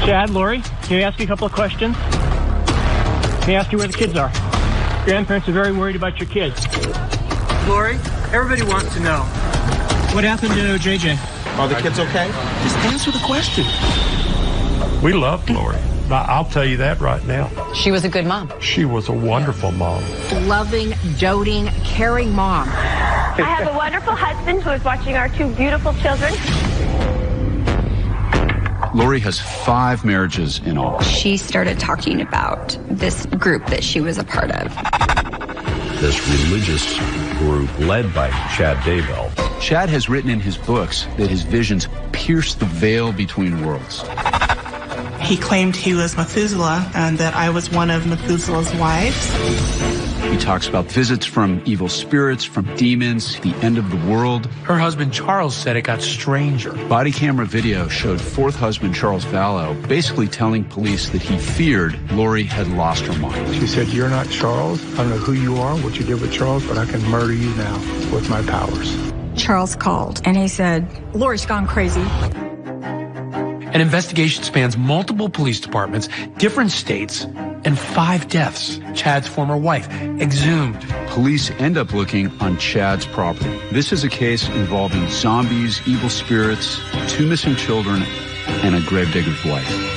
Chad, Lori, can I ask you a couple of questions? Can I ask you where the kids are? Grandparents are very worried about your kids. Lori, everybody wants to know, what happened to JJ? Are the kids okay? Just answer the question. We loved Lori. I'll tell you that right now. She was a good mom. She was a wonderful mom. Loving, doting, caring mom. I have a wonderful husband who is watching our 2 beautiful children. Lori has 5 marriages in all. She started talking about this group that she was a part of. This religious group led by Chad Daybell. Chad has written in his books that his visions pierce the veil between worlds. He claimed he was Methuselah and that I was one of Methuselah's wives. He talks about visits from evil spirits, from demons, the end of the world. Her husband Charles said it got stranger. Body camera video showed 4th husband Charles Vallow basically telling police that he feared Lori had lost her mind. She said, "You're not Charles. I don't know who you are, what you did with Charles, but I can murder you now with my powers." Charles called and he said, Lori's gone crazy. An investigation spans multiple police departments, different states, and 5 deaths. Chad's former wife exhumed. Police end up looking on Chad's property. This is a case involving zombies, evil spirits, 2 missing children, and a gravedigger's wife.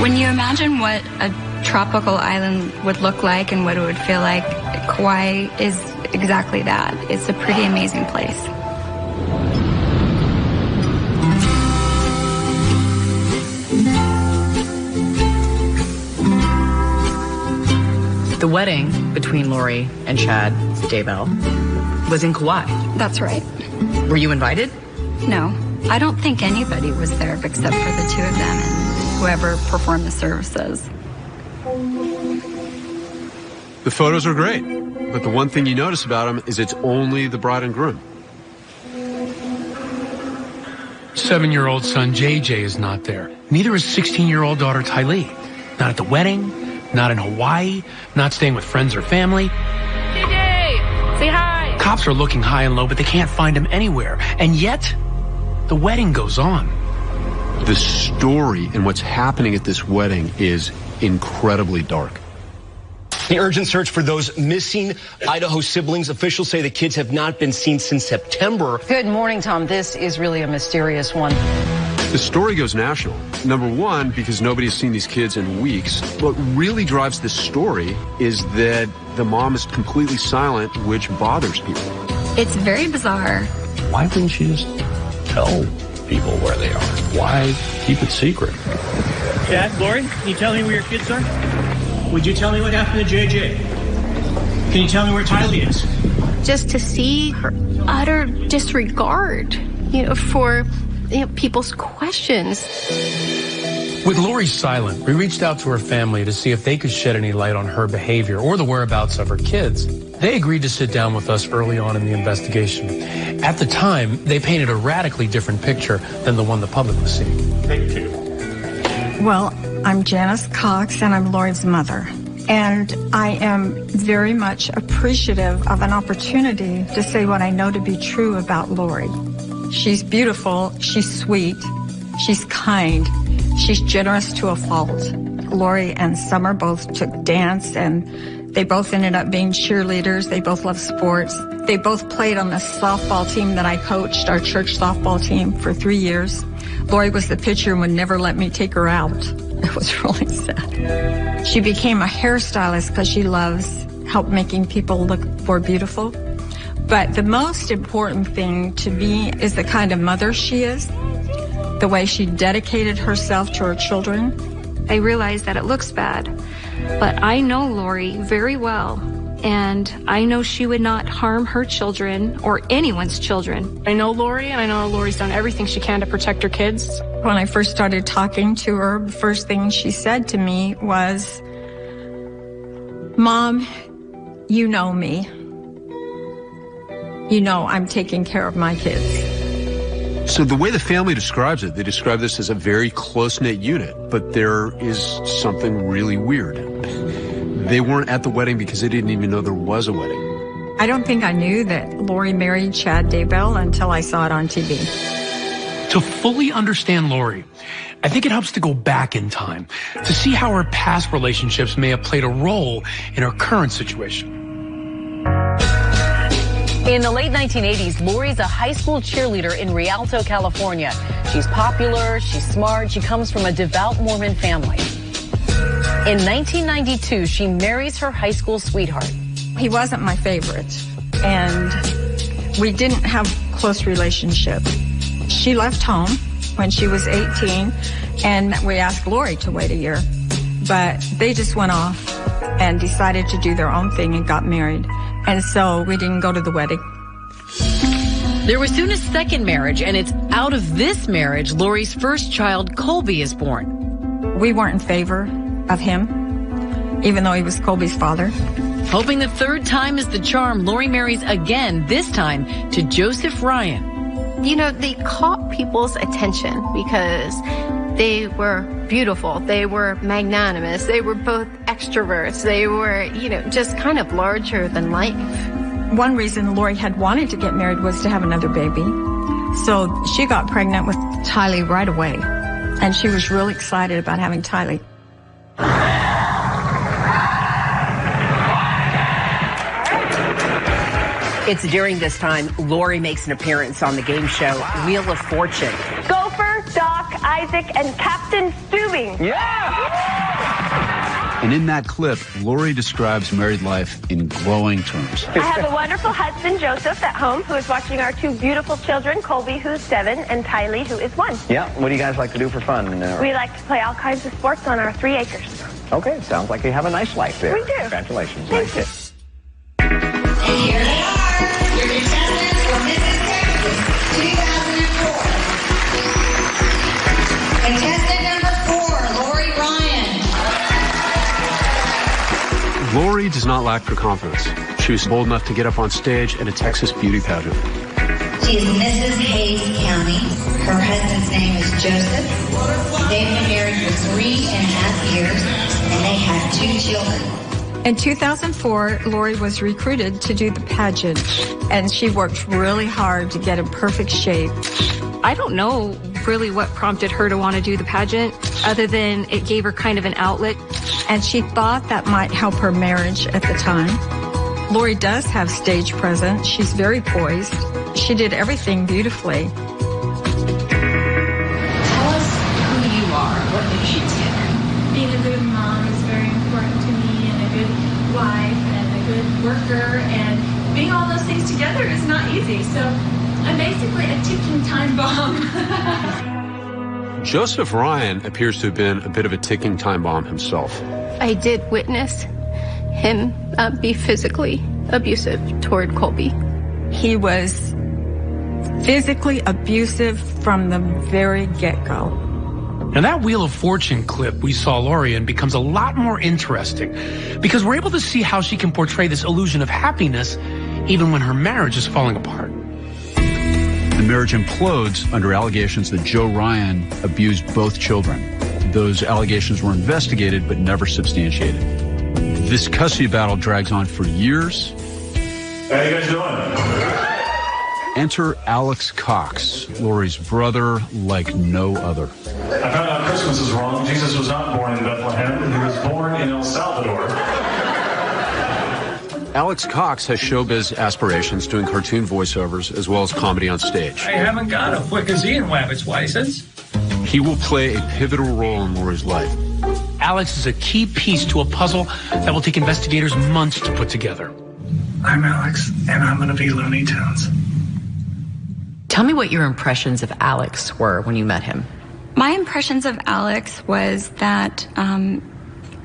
When you imagine what a tropical island would look like and what it would feel like, Kauai is exactly that. It's a pretty amazing place. The wedding between Lori and Chad Daybell was in Kauai. That's right. Were you invited? No, I don't think anybody was there except for the 2 of them and whoever performed the services. The photos are great, but the one thing you notice about them is it's only the bride and groom. 7-year-old son JJ is not there. Neither is 16-year-old daughter Tylee. Not at the wedding, not in Hawaii, not staying with friends or family. JJ, say hi. Cops are looking high and low, but they can't find him anywhere. And yet, the wedding goes on. The story and what's happening at this wedding is incredibly dark. The urgent search for those missing Idaho siblings. Officials say the kids have not been seen since September. Good morning, Tom. This is really a mysterious one. The story goes national. Number one, because nobody's seen these kids in weeks. What really drives this story is that the mom is completely silent, which bothers people. It's very bizarre. Why wouldn't you just tell people where they are? Why keep it secret? Chad, Lori, can you tell me where your kids are? Would you tell me what happened to JJ? Can you tell me where Tylee is? Just to see her utter disregard, for people's questions. With Lori silent, we reached out to her family to see if they could shed any light on her behavior or the whereabouts of her kids. They agreed to sit down with us early on in the investigation. At the time, they painted a radically different picture than the one the public was seeing. Take 2. Well, I'm Janice Cox and I'm Lori's mother. And I am very much appreciative of an opportunity to say what I know to be true about Lori. She's beautiful, she's sweet, she's kind, she's generous to a fault. Lori and Summer both took dance and they both ended up being cheerleaders. They both love sports. They both played on the softball team that I coached, our church softball team, for 3 years. Lori was the pitcher and would never let me take her out. It was really sad. She became a hairstylist because she loves help making people look more beautiful. But the most important thing to me is the kind of mother she is, the way she dedicated herself to her children. I realize that it looks bad, but I know Lori very well, and I know she would not harm her children or anyone's children. I know Lori, and I know Lori's done everything she can to protect her kids. When I first started talking to her, the first thing she said to me was, "Mom, you know me. You know I'm taking care of my kids." So the way the family describes it, they describe this as a very close-knit unit, but there is something really weird. They weren't at the wedding because they didn't even know there was a wedding. I don't think I knew that Lori married Chad Daybell until I saw it on TV. To fully understand Lori, I think it helps to go back in time to see how her past relationships may have played a role in her current situation. In the late 1980s, Lori's a high school cheerleader in Rialto, California. She's popular, she's smart, she comes from a devout Mormon family. In 1992, she marries her high school sweetheart. He wasn't my favorite, and we didn't have a close relationship. She left home when she was 18, and we asked Lori to wait a year. But they just went off and decided to do their own thing and got married. And so we didn't go to the wedding. There was soon a second marriage, and it's out of this marriage Lori's first child, Colby, is born. We weren't in favor of him, even though he was Colby's father. Hoping the third time is the charm, Lori marries again, this time to Joseph Ryan. You know, they caught people's attention because they were beautiful, they were magnanimous, they were both extroverts, they were, you know, just kind of larger than life. One reason Lori had wanted to get married was to have another baby. So she got pregnant with Tylee right away, and she was really excited about having Tylee. It's during this time Lori makes an appearance on the game show Wheel of Fortune. Gopher, Doc, Isaac, and Captain Stubing. Yeah! And in that clip, Lori describes married life in glowing terms. I have a wonderful husband, Joseph, at home, who is watching our two beautiful children, Colby, who's 7, and Tylee, who is 1. Yeah, what do you guys like to do for fun? We like to play all kinds of sports on our 3 acres. Okay, sounds like you have a nice life there. We do. Congratulations. Thank you. And here they are, your contestants for Mrs. Texas 2004. Contestant number 4, Lori Ryan. Lori does not lack for confidence. She was bold enough to get up on stage at a Texas beauty pageant. She is Mrs. Hayes County. Her husband's name is Joseph. They've been married for 3.5 years, and they have 2 children. In 2004, Lori was recruited to do the pageant, and she worked really hard to get in perfect shape. I don't know really what prompted her to want to do the pageant, other than it gave her kind of an outlet. And she thought that might help her marriage at the time. Lori does have stage presence. She's very poised. She did everything beautifully. Tell us who you are. What makes you tick? Being a good mom is very important to me, and a good wife, and a good worker, and being all those things together is not easy. So I'm basically a ticking time bomb. Joseph Ryan appears to have been a bit of a ticking time bomb himself. I did witness him be physically abusive toward Colby. He was physically abusive from the very get-go. Now that Wheel of Fortune clip we saw Lori in becomes a lot more interesting because we're able to see how she can portray this illusion of happiness even when her marriage is falling apart. The marriage implodes under allegations that Joe Ryan abused both children. Those allegations were investigated but never substantiated. This custody battle drags on for years. How you guys doing? Enter Alex Cox, Lori's brother like no other. I found out Christmas is wrong. Jesus was not born in Bethlehem. He was born in El Salvador. Alex Cox has showbiz aspirations, doing cartoon voiceovers as well as comedy on stage. I haven't got a Wickazine Wabbit's license. He will play a pivotal role in Lori's life. Alex is a key piece to a puzzle that will take investigators months to put together. I'm Alex, and I'm going to be Looney Tunes. Tell me what your impressions of Alex were when you met him. My impressions of Alex was that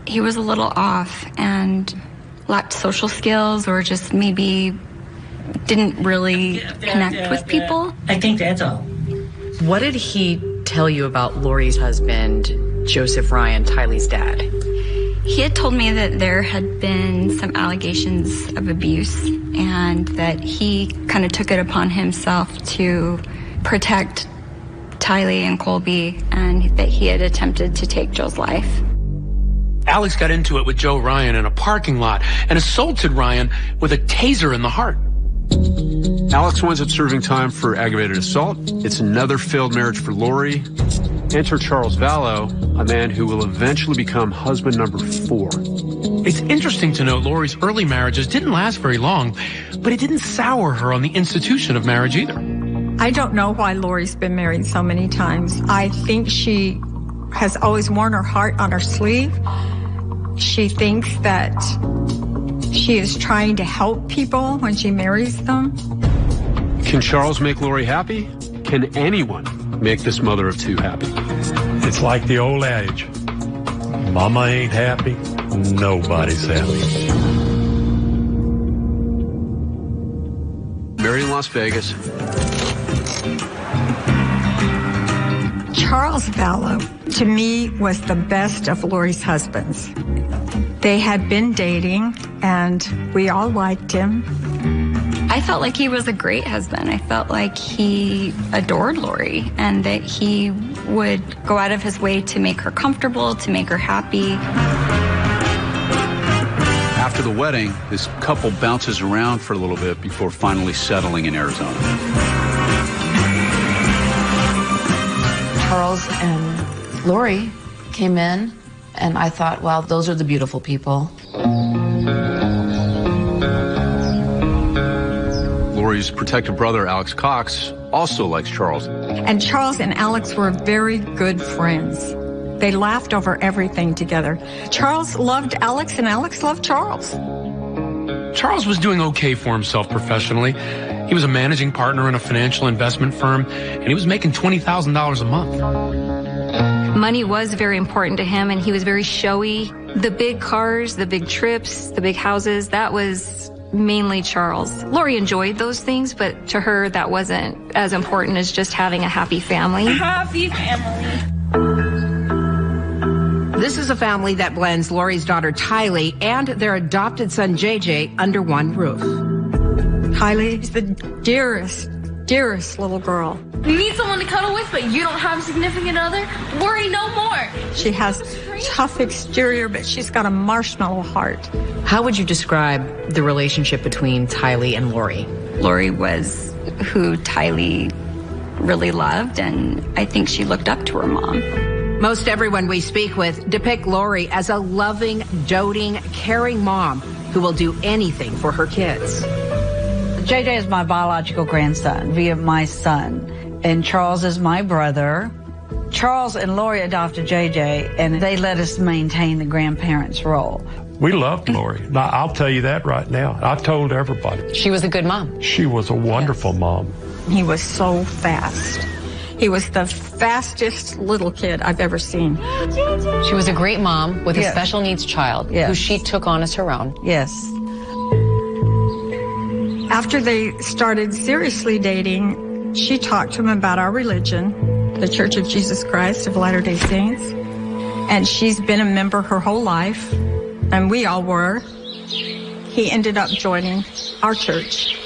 he was a little off and lacked social skills, or just maybe didn't really connect with people. I think that's all. What did he tell you about Lori's husband, Joseph Ryan, Tylee's dad? He had told me that there had been some allegations of abuse, and that he kind of took it upon himself to protect Tylee and Colby, and that he had attempted to take Joe's life. Alex got into it with Joe Ryan in a parking lot and assaulted Ryan with a taser in the heart. Alex winds up serving time for aggravated assault. It's another failed marriage for Lori. Enter Charles Vallow, a man who will eventually become husband number 4. It's interesting to note Lori's early marriages didn't last very long, but it didn't sour her on the institution of marriage either. I don't know why Lori's been married so many times. I think she has always worn her heart on her sleeve. She thinks that she is trying to help people when she marries them. Can Charles make Lori happy? Can anyone make this mother of 2 happy? It's like the old adage. Mama ain't happy, nobody's happy. Married in Las Vegas. Charles Vallow, to me, was the best of Lori's husbands. They had been dating, and we all liked him. I felt like he was a great husband. I felt like he adored Lori and that he would go out of his way to make her comfortable, to make her happy. After the wedding, this couple bounces around for a little bit before finally settling in Arizona. Charles and Lori came in, and I thought, well, those are the beautiful people. Lori's protective brother, Alex Cox, also likes Charles. And Charles and Alex were very good friends. They laughed over everything together. Charles loved Alex, and Alex loved Charles. Charles was doing okay for himself professionally. He was a managing partner in a financial investment firm, and he was making $20,000 a month. Money was very important to him, and he was very showy. The big cars, the big trips, the big houses, that was mainly Charles. Lori enjoyed those things, but to her, that wasn't as important as just having a happy family. Happy family. This is a family that blends Lori's daughter Tylee and their adopted son JJ under one roof. Tylee's the dearest little girl. You need someone to cuddle with, but you don't have a significant other? Worry no more. She has tough exterior, but she's got a marshmallow heart. How would you describe the relationship between Tylee and Lori? Lori was who Tylee really loved, and I think she looked up to her mom. Most everyone we speak with depict Lori as a loving, doting, caring mom who will do anything for her kids. JJ is my biological grandson via my son, and Charles is my brother. Charles and Lori adopted JJ, and they let us maintain the grandparents' role. We loved Lori. I'll tell you that right now. I told everybody. She was a good mom. She was a wonderful mom. He was so fast. He was the fastest little kid I've ever seen. She was a great mom with a special needs child who she took on as her own. Yes. After they started seriously dating, she talked to him about our religion, the Church of Jesus Christ of Latter-day Saints. And she's been a member her whole life, and we all were. He ended up joining our church.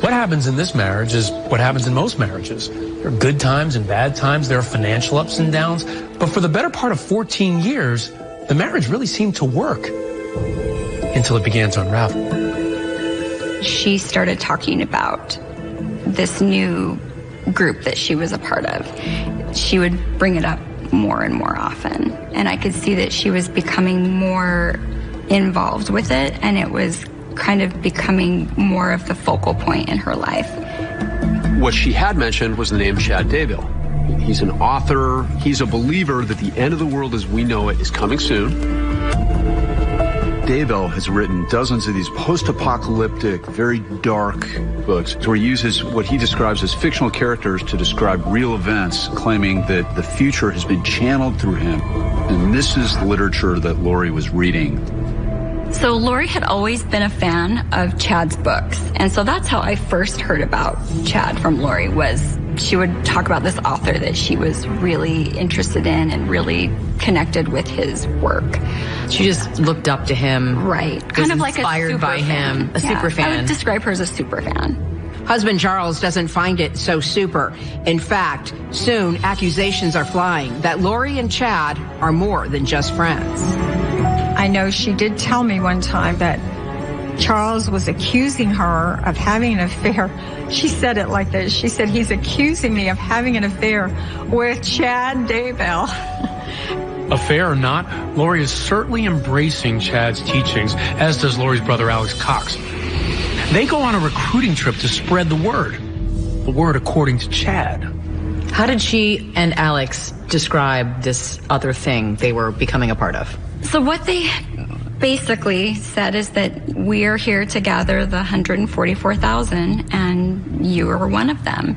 What happens in this marriage is what happens in most marriages. There are good times and bad times. There are financial ups and downs. But for the better part of 14 years, the marriage really seemed to work until it began to unravel. She started talking about this new group that she was a part of. She would bring it up more and more often. And I could see that she was becoming more involved with it, and it was kind of becoming more of the focal point in her life. What she had mentioned was the name Chad Daybell. He's an author. He's a believer that the end of the world as we know it is coming soon. Daybell has written dozens of these post-apocalyptic, very dark books where he uses what he describes as fictional characters to describe real events, claiming that the future has been channeled through him. And this is literature that Lori was reading. So Lori had always been a fan of Chad's books. And so that's how I first heard about Chad from Lori, was she would talk about this author that she was really interested in and really connected with his work. She just looked up to him. Right. Kind of like inspired by him. A super fan. I would describe her as a super fan. Husband Charles doesn't find it so super. In fact, soon accusations are flying that Lori and Chad are more than just friends. I know she did tell me one time that Charles was accusing her of having an affair. She said it like this. She said, he's accusing me of having an affair with Chad Daybell. Affair or not, Lori is certainly embracing Chad's teachings, as does Lori's brother Alex Cox. They go on a recruiting trip to spread the word according to Chad. How did she and Alex describe this other thing they were becoming a part of? So what they basically said is that we are here to gather the 144,000 and you are one of them.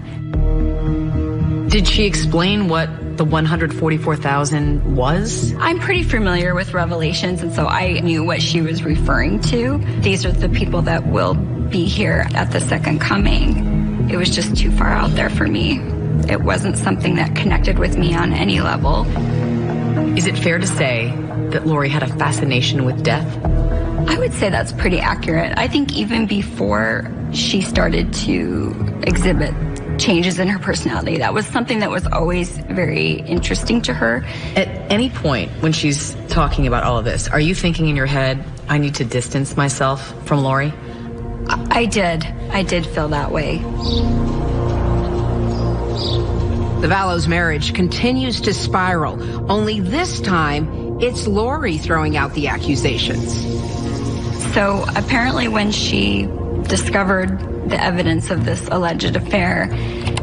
Did she explain what the 144,000 was? I'm pretty familiar with Revelations, and so I knew what she was referring to. These are the people that will be here at the second coming. It was just too far out there for me. It wasn't something that connected with me on any level. Is it fair to say that Lori had a fascination with death? I would say that's pretty accurate. I think even before she started to exhibit changes in her personality, that was something that was always very interesting to her. At any point when she's talking about all of this, are you thinking in your head, I need to distance myself from Lori? I did feel that way. The Vallows marriage continues to spiral, only this time it's Lori throwing out the accusations. So apparently when she discovered the evidence of this alleged affair,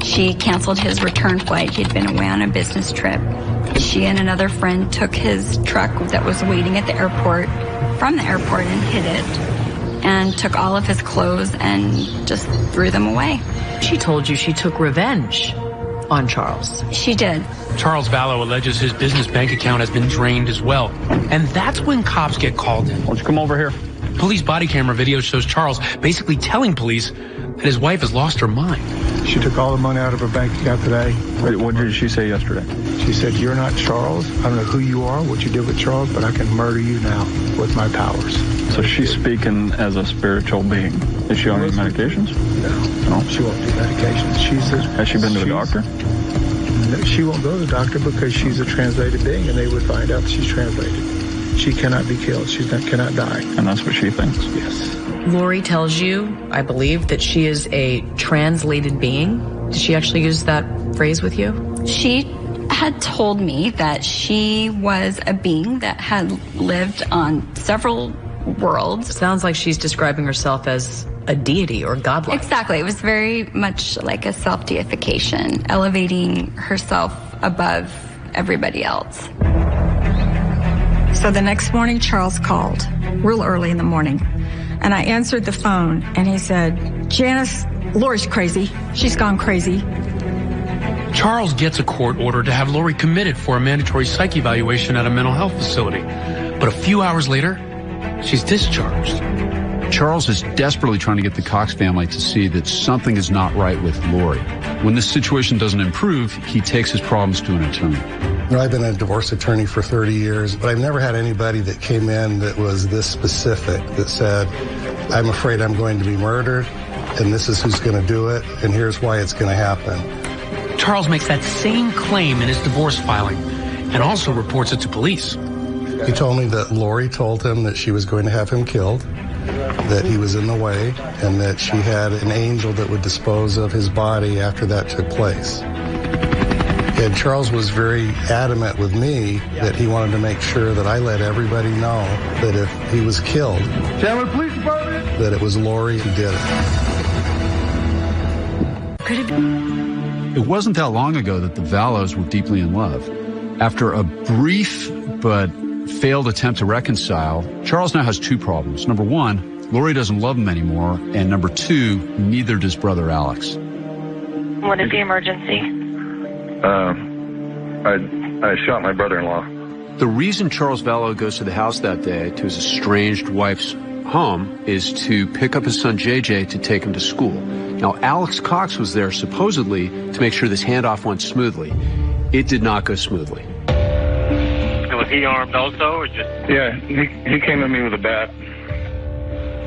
she canceled his return flight. He'd been away on a business trip. She and another friend took his truck that was waiting at the airport from the airport and hid it, and took all of his clothes and just threw them away. She told you she took revenge on Charles. She did. Charles Vallow alleges his business bank account has been drained as well. And that's when cops get called in. Why don't you come over here? Police body camera video shows Charles basically telling police that his wife has lost her mind. She took all the money out of her bank account today. Wait, what did she say yesterday? She said, you're not Charles. I don't know who you are, what you did with Charles, but I can murder you now with my powers. So she's speaking as a spiritual being. Is she on any medications? No, she won't do medications. Has she been to the doctor? No, she won't go to the doctor because she's a translated being, and they would find out she's translated. She cannot be killed. She cannot die. And that's what she thinks? Yes. Lori tells you, I believe, that she is a translated being. Did she actually use that phrase with you? She had told me that she was a being that had lived on several worlds. Sounds like she's describing herself as a deity or godlike. Exactly. It was very much like a self-deification, elevating herself above everybody else. So the next morning, Charles called real early in the morning, and I answered the phone, and he said, Janice, Lori's crazy. She's gone crazy. Charles gets a court order to have Lori committed for a mandatory psych evaluation at a mental health facility. But a few hours later, she's discharged. Charles is desperately trying to get the Cox family to see that something is not right with Lori. When this situation doesn't improve, he takes his problems to an attorney. I've been a divorce attorney for 30 years, but I've never had anybody that came in that was this specific, that said, I'm afraid I'm going to be murdered, and this is who's going to do it, and here's why it's going to happen. Charles makes that same claim in his divorce filing and also reports it to police. He told me that Lori told him that she was going to have him killed, that he was in the way, and that she had an angel that would dispose of his body after that took place. And Charles was very adamant with me that he wanted to make sure that I let everybody know that if he was killed, Police Department, that it was Lori who did it. It wasn't that long ago that the Vallows were deeply in love. After a brief but failed attempt to reconcile, Charles now has two problems. Number one, Lori doesn't love him anymore, and number two, neither does brother Alex. What is the emergency? I shot my brother-in-law. The reason Charles Vallow goes to the house that day, to his estranged wife's home, is to pick up his son JJ to take him to school. Now, Alex Cox was there supposedly to make sure this handoff went smoothly. It did not go smoothly. Was he armed also, or just? Yeah, he came at me with a bat.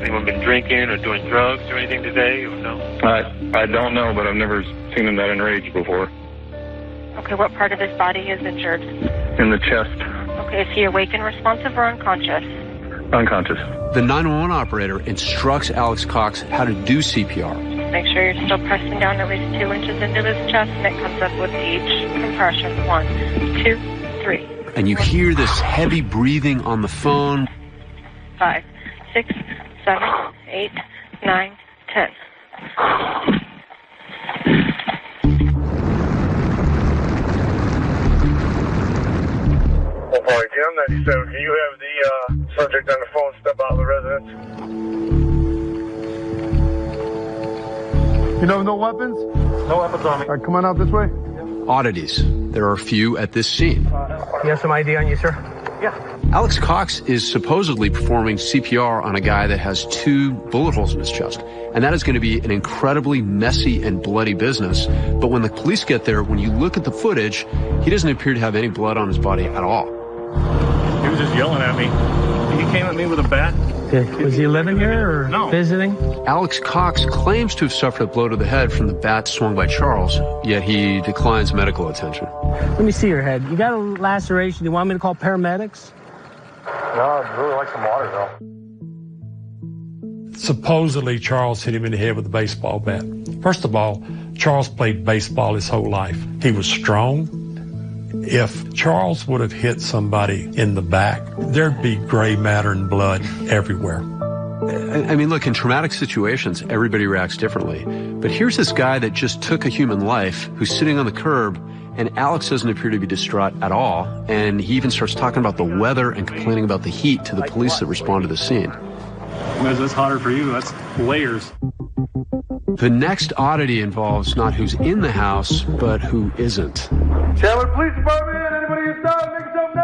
Anyone been drinking or doing drugs or anything today, or no? I don't know, but I've never seen him that enraged before. Okay, what part of his body is injured? In the chest. Okay, is he awake and responsive or unconscious? Unconscious. The 911 operator instructs Alex Cox how to do CPR. Make sure you're still pressing down at least 2 inches into his chest, and it comes up with each compression. 1, 2, 3. And you hear this heavy breathing on the phone. 5, 6, 7, 8, 9, 10. Sorry, Jim, 97. Can you have the subject on the phone step out of the residence? You know, no weapons? No weapons on me. All right, come on out this way. Oddities. There are a few at this scene. You have some ID on you, sir? Yeah. Alex Cox is supposedly performing CPR on a guy that has 2 bullet holes in his chest. And that is going to be an incredibly messy and bloody business. But when the police get there, when you look at the footage, he doesn't appear to have any blood on his body at all. He was just yelling at me. He came at me with a bat. Was he living here or No. visiting? Alex Cox claims to have suffered a blow to the head from the bat swung by Charles, yet he declines medical attention. Let me see your head. You got a laceration. Do you want me to call paramedics? No, I'd really like some water, though. Supposedly, Charles hit him in the head with a baseball bat. First of all, Charles played baseball his whole life. He was strong. If Charles would have hit somebody in the back, there'd be gray matter and blood everywhere. I mean, look, in traumatic situations, everybody reacts differently. But here's this guy that just took a human life who's sitting on the curb, and Alex doesn't appear to be distraught at all. And he even starts talking about the weather and complaining about the heat to the police that respond to the scene. That's hotter for you. That's layers. The next oddity involves not who's in the house, but who isn't. Chandler Police Department, anybody inside, make yourself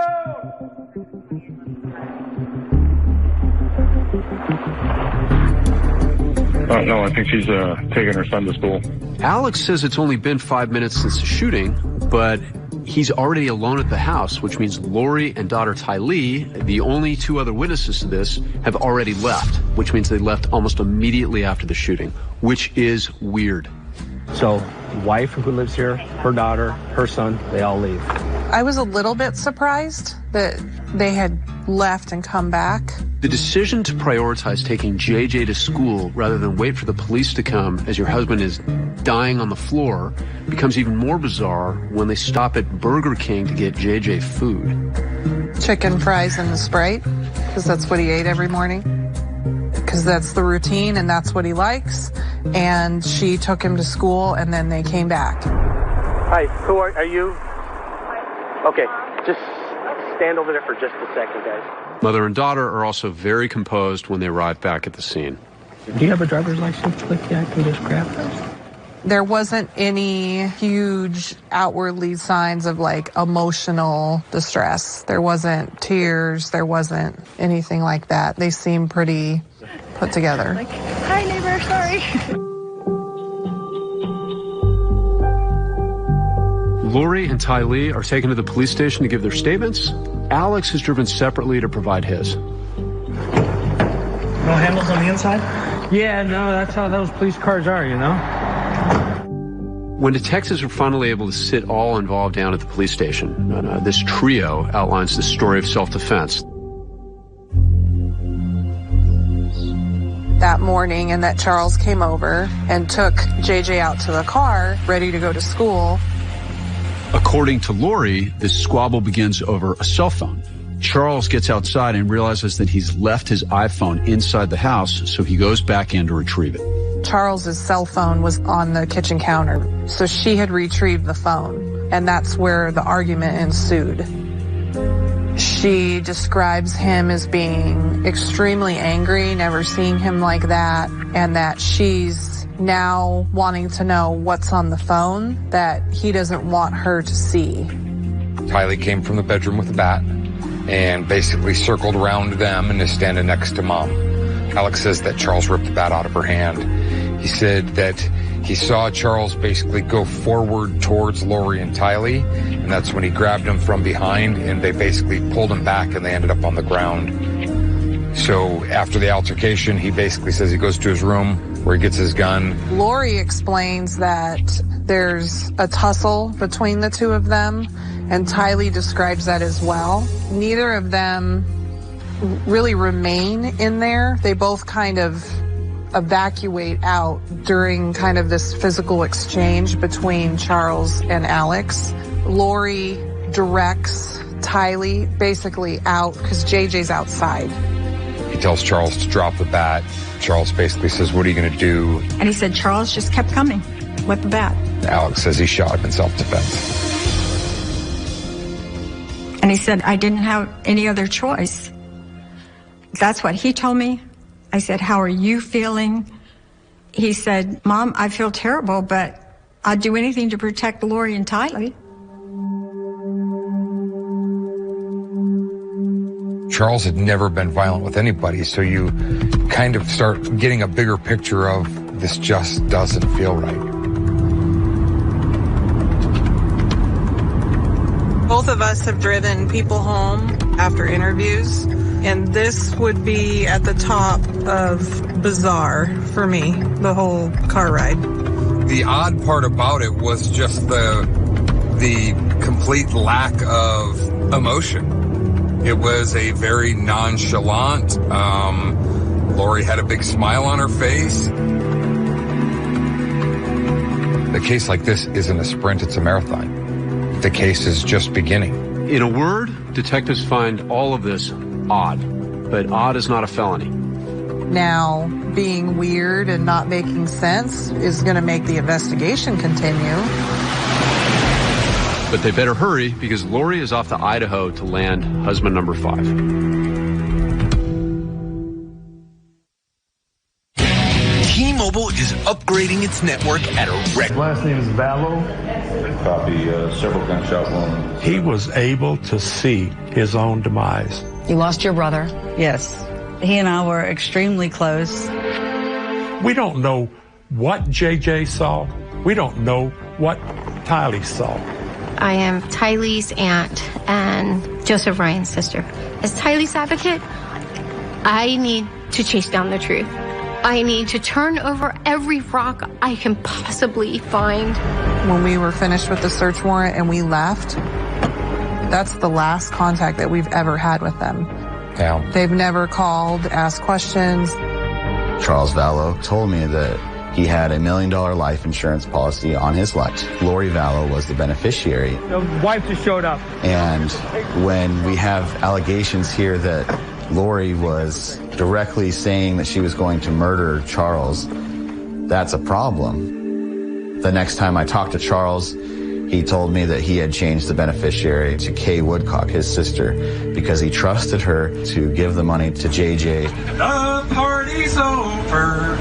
known. No, I think she's taking her son to school. Alex says it's only been 5 minutes since the shooting, but he's already alone at the house, which means Lori and daughter Tylee, the only 2 other witnesses to this, have already left, which means they left almost immediately after the shooting, which is weird. So, wife who lives here, her daughter, her son, they all leave. I was a little bit surprised that they had left and come back. The decision to prioritize taking JJ to school rather than wait for the police to come as your husband is dying on the floor becomes even more bizarre when they stop at Burger King to get JJ food. Chicken fries and a Sprite, because that's what he ate every morning. Because that's the routine and that's what he likes. And she took him to school and then they came back. Hi, who are you? Okay, just stand over there for just a second, guys. Mother and daughter are also very composed when they arrive back at the scene. Do you have a driver's license with you I can just grab? There wasn't any huge outwardly signs of like emotional distress. There wasn't tears. There wasn't anything like that. They seemed pretty put together. Like, hi neighbor, sorry. Lori and Tylee are taken to the police station to give their statements. Alex is driven separately to provide his. No handles on the inside? Yeah, no, that's how those police cars are, you know? When detectives are finally able to sit all involved down at the police station, this trio outlines the story of self-defense. That morning, and that Charles came over and took JJ out to the car, ready to go to school. According to Lori, this squabble begins over a cell phone. Charles gets outside and realizes that he's left his iPhone inside the house, so he goes back in to retrieve it. Charles's cell phone was on the kitchen counter, so she had retrieved the phone, and that's where the argument ensued. She describes him as being extremely angry, never seeing him like that, and that she's now wanting to know what's on the phone that he doesn't want her to see. Tylee came from the bedroom with a bat and basically circled around them and is standing next to Mom. Alex says that Charles ripped the bat out of her hand. He said that he saw Charles basically go forward towards Lori and Tylee, and that's when he grabbed him from behind and they basically pulled him back and they ended up on the ground. So after the altercation, he basically says he goes to his room where he gets his gun. Lori explains that there's a tussle between the two of them, and Tylee describes that as well. Neither of them really remain in there. They both kind of evacuate out during kind of this physical exchange between Charles and Alex. Lori directs Tylee basically out because JJ's outside. He tells Charles to drop the bat. Charles basically says, what are you going to do? And he said Charles just kept coming with the bat. Alex says he shot him in self-defense. And he said, I didn't have any other choice. That's what he told me. I said, how are you feeling? He said, Mom, I feel terrible, but I'd do anything to protect Lori and Tylee. Charles had never been violent with anybody, so you kind of start getting a bigger picture of this just doesn't feel right. Both of us have driven people home after interviews, and this would be at the top of bizarre for me, the whole car ride. The odd part about it was just the complete lack of emotion. It was a very nonchalant, Lori had a big smile on her face. The case like this isn't a sprint, it's a marathon. The case is just beginning. In a word, detectives find all of this odd, but odd is not a felony. Now, being weird and not making sense is going to make the investigation continue. But they better hurry because Lori is off to Idaho to land husband number 5. T-Mobile is upgrading its network at a record. Last name is Vallow. Copy, several gunshot wounds. He was able to see his own demise. You lost your brother. Yes. He and I were extremely close. We don't know what JJ saw. We don't know what Tylee saw. I am Tylee's aunt and Joseph Ryan's sister. As Tylee's advocate, I need to chase down the truth. I need to turn over every rock I can possibly find. When we were finished with the search warrant and we left, that's the last contact that we've ever had with them. Yeah. They've never called, asked questions. Charles Vallow told me that he had $1 million life insurance policy on his life. Lori Vallow was the beneficiary. The wife just showed up. And when we have allegations here that Lori was directly saying that she was going to murder Charles, that's a problem. The next time I talked to Charles, he told me that he had changed the beneficiary to Kay Woodcock, his sister, because he trusted her to give the money to JJ. The party's over.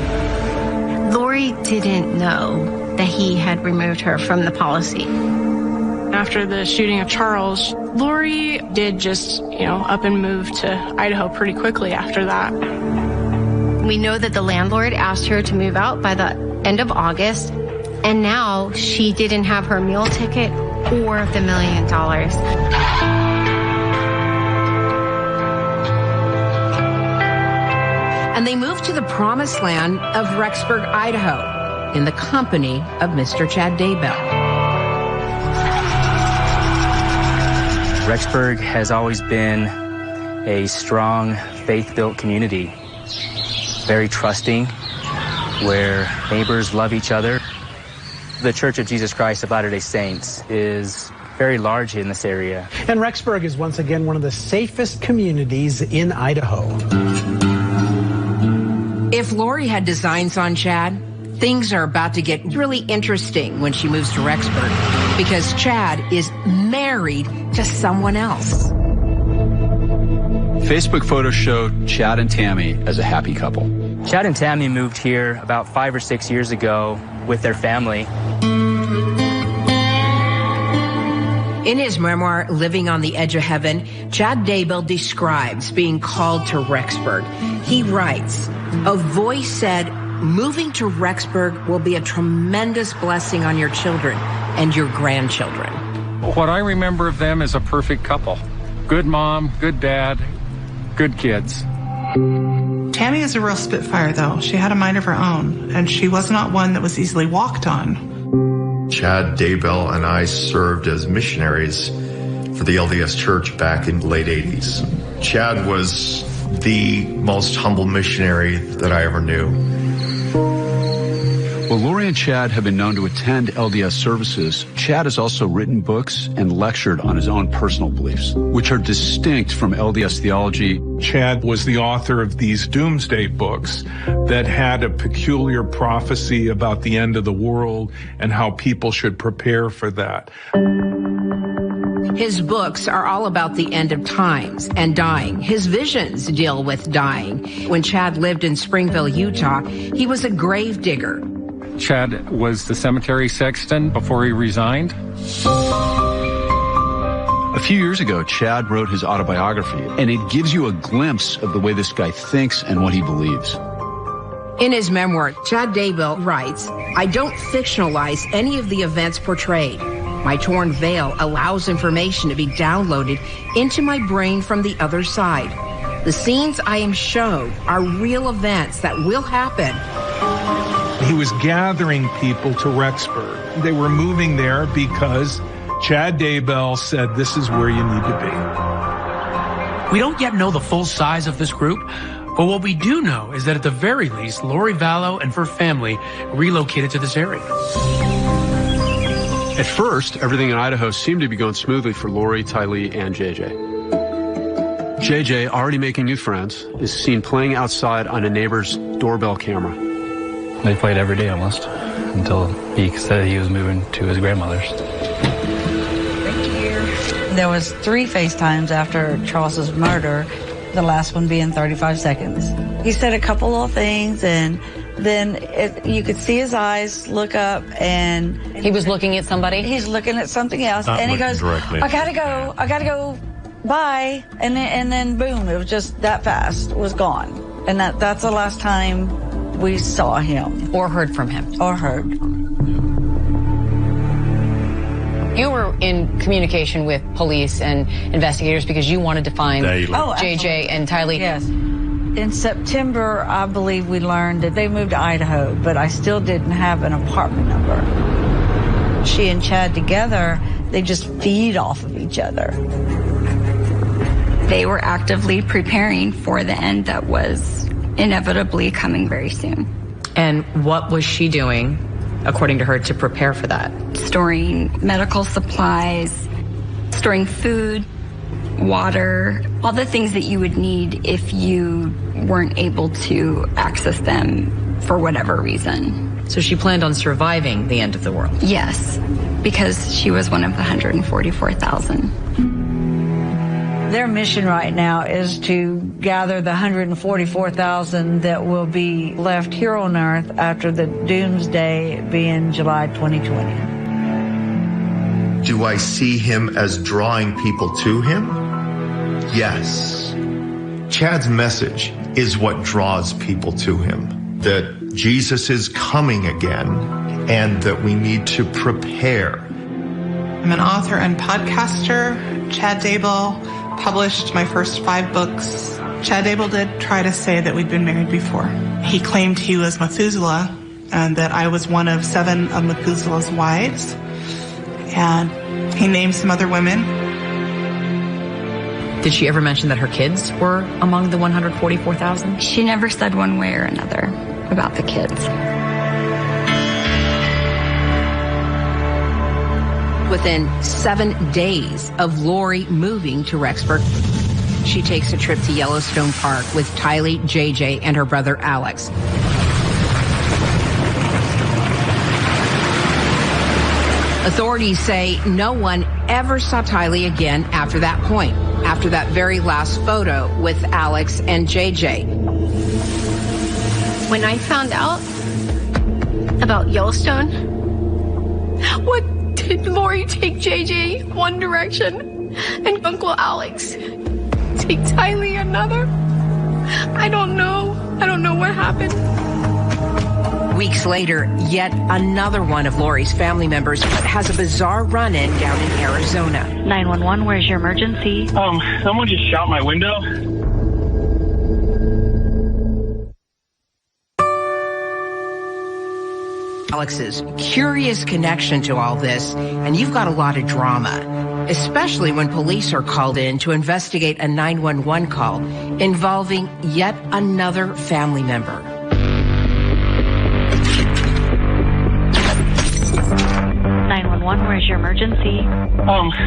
Lori didn't know that he had removed her from the policy. After the shooting of Charles, Lori did just, up and move to Idaho pretty quickly after that. We know that the landlord asked her to move out by the end of August, and now she didn't have her meal ticket or the $1 million. And they moved to the promised land of Rexburg, Idaho, in the company of Mr. Chad Daybell. Rexburg has always been a strong, faith-built community, very trusting, where neighbors love each other. The Church of Jesus Christ of Latter-day Saints is very large in this area. And Rexburg is once again one of the safest communities in Idaho. If Lori had designs on Chad, things are about to get really interesting when she moves to Rexburg, because Chad is married to someone else. Facebook photos show Chad and Tammy as a happy couple. Chad and Tammy moved here about 5 or 6 years ago with their family. In his memoir, Living on the Edge of Heaven, Chad Daybell describes being called to Rexburg. He writes, "A voice said, moving to Rexburg will be a tremendous blessing on your children and your grandchildren." What I remember of them is a perfect couple. Good mom, good dad, good kids. Tammy is a real spitfire, though. She had a mind of her own, and she was not one that was easily walked on. Chad Daybell and I served as missionaries for the LDS Church back in the late 80s. Chad was the most humble missionary that I ever knew. Well, Lori and Chad have been known to attend LDS services. Chad has also written books and lectured on his own personal beliefs, which are distinct from LDS theology. Chad was the author of these doomsday books that had a peculiar prophecy about the end of the world and how people should prepare for that. His books are all about the end of times and dying. His visions deal with dying. When Chad lived in Springville, Utah, he was a grave digger. Chad was the cemetery sexton before he resigned. A few years ago, Chad wrote his autobiography, and it gives you a glimpse of the way this guy thinks and what he believes. In his memoir, Chad Daybell writes, "I don't fictionalize any of the events portrayed. My torn veil allows information to be downloaded into my brain from the other side. The scenes I am shown are real events that will happen." He was gathering people to Rexburg. They were moving there because Chad Daybell said, this is where you need to be. We don't yet know the full size of this group, but what we do know is that at the very least, Lori Vallow and her family relocated to this area. At first, everything in Idaho seemed to be going smoothly for Lori, Tylee, and JJ. JJ, already making new friends, is seen playing outside on a neighbor's doorbell camera. They played every day almost until he said he was moving to his grandmother's. Thank you. There was 3 FaceTimes after Charles's murder, the last one being 35 seconds. He said a couple of things, and then you could see his eyes look up, and he was looking at somebody. He's looking at something else, and he goes, "I gotta go, bye," and then boom, it was just that fast, was gone, and that's the last time we saw him or heard from him. You were in communication with police and investigators because you wanted to find JJ and Tylee. Yes. In September, I believe we learned that they moved to Idaho, but I still didn't have an apartment number. She and Chad together, they just feed off of each other. They were actively preparing for the end that was inevitably coming very soon. And what was she doing, according to her, to prepare for that? Storing medical supplies, storing food, water, all the things that you would need if you weren't able to access them for whatever reason. So she planned on surviving the end of the world? Yes, because she was one of the 144,000. Their mission right now is to gather the 144,000 that will be left here on Earth after the doomsday being July 2020. Do I see him as drawing people to him? Yes. Chad's message is what draws people to him, that Jesus is coming again and that we need to prepare. I'm an author and podcaster. Chad Daybell published my first 5 books. Chad Daybell did try to say that we'd been married before. He claimed he was Methuselah and that I was one of 7 of Methuselah's wives. And he named some other women. Did she ever mention that her kids were among the 144,000? She never said one way or another about the kids. Within 7 days of Lori moving to Rexburg, she takes a trip to Yellowstone Park with Tylee, JJ, and her brother Alex. Authorities say no one ever saw Tylee again after that point, after that very last photo with Alex and JJ. When I found out about Yellowstone, what did Lori take JJ one direction and Uncle Alex take Tylee another? I don't know. I don't know what happened. Weeks later, yet another one of Lori's family members has a bizarre run-in down in Arizona. 911, where's your emergency? Someone just shot my window. Alex's curious connection to all this, and you've got a lot of drama, especially when police are called in to investigate a 911 call involving yet another family member. 911, where's your emergency?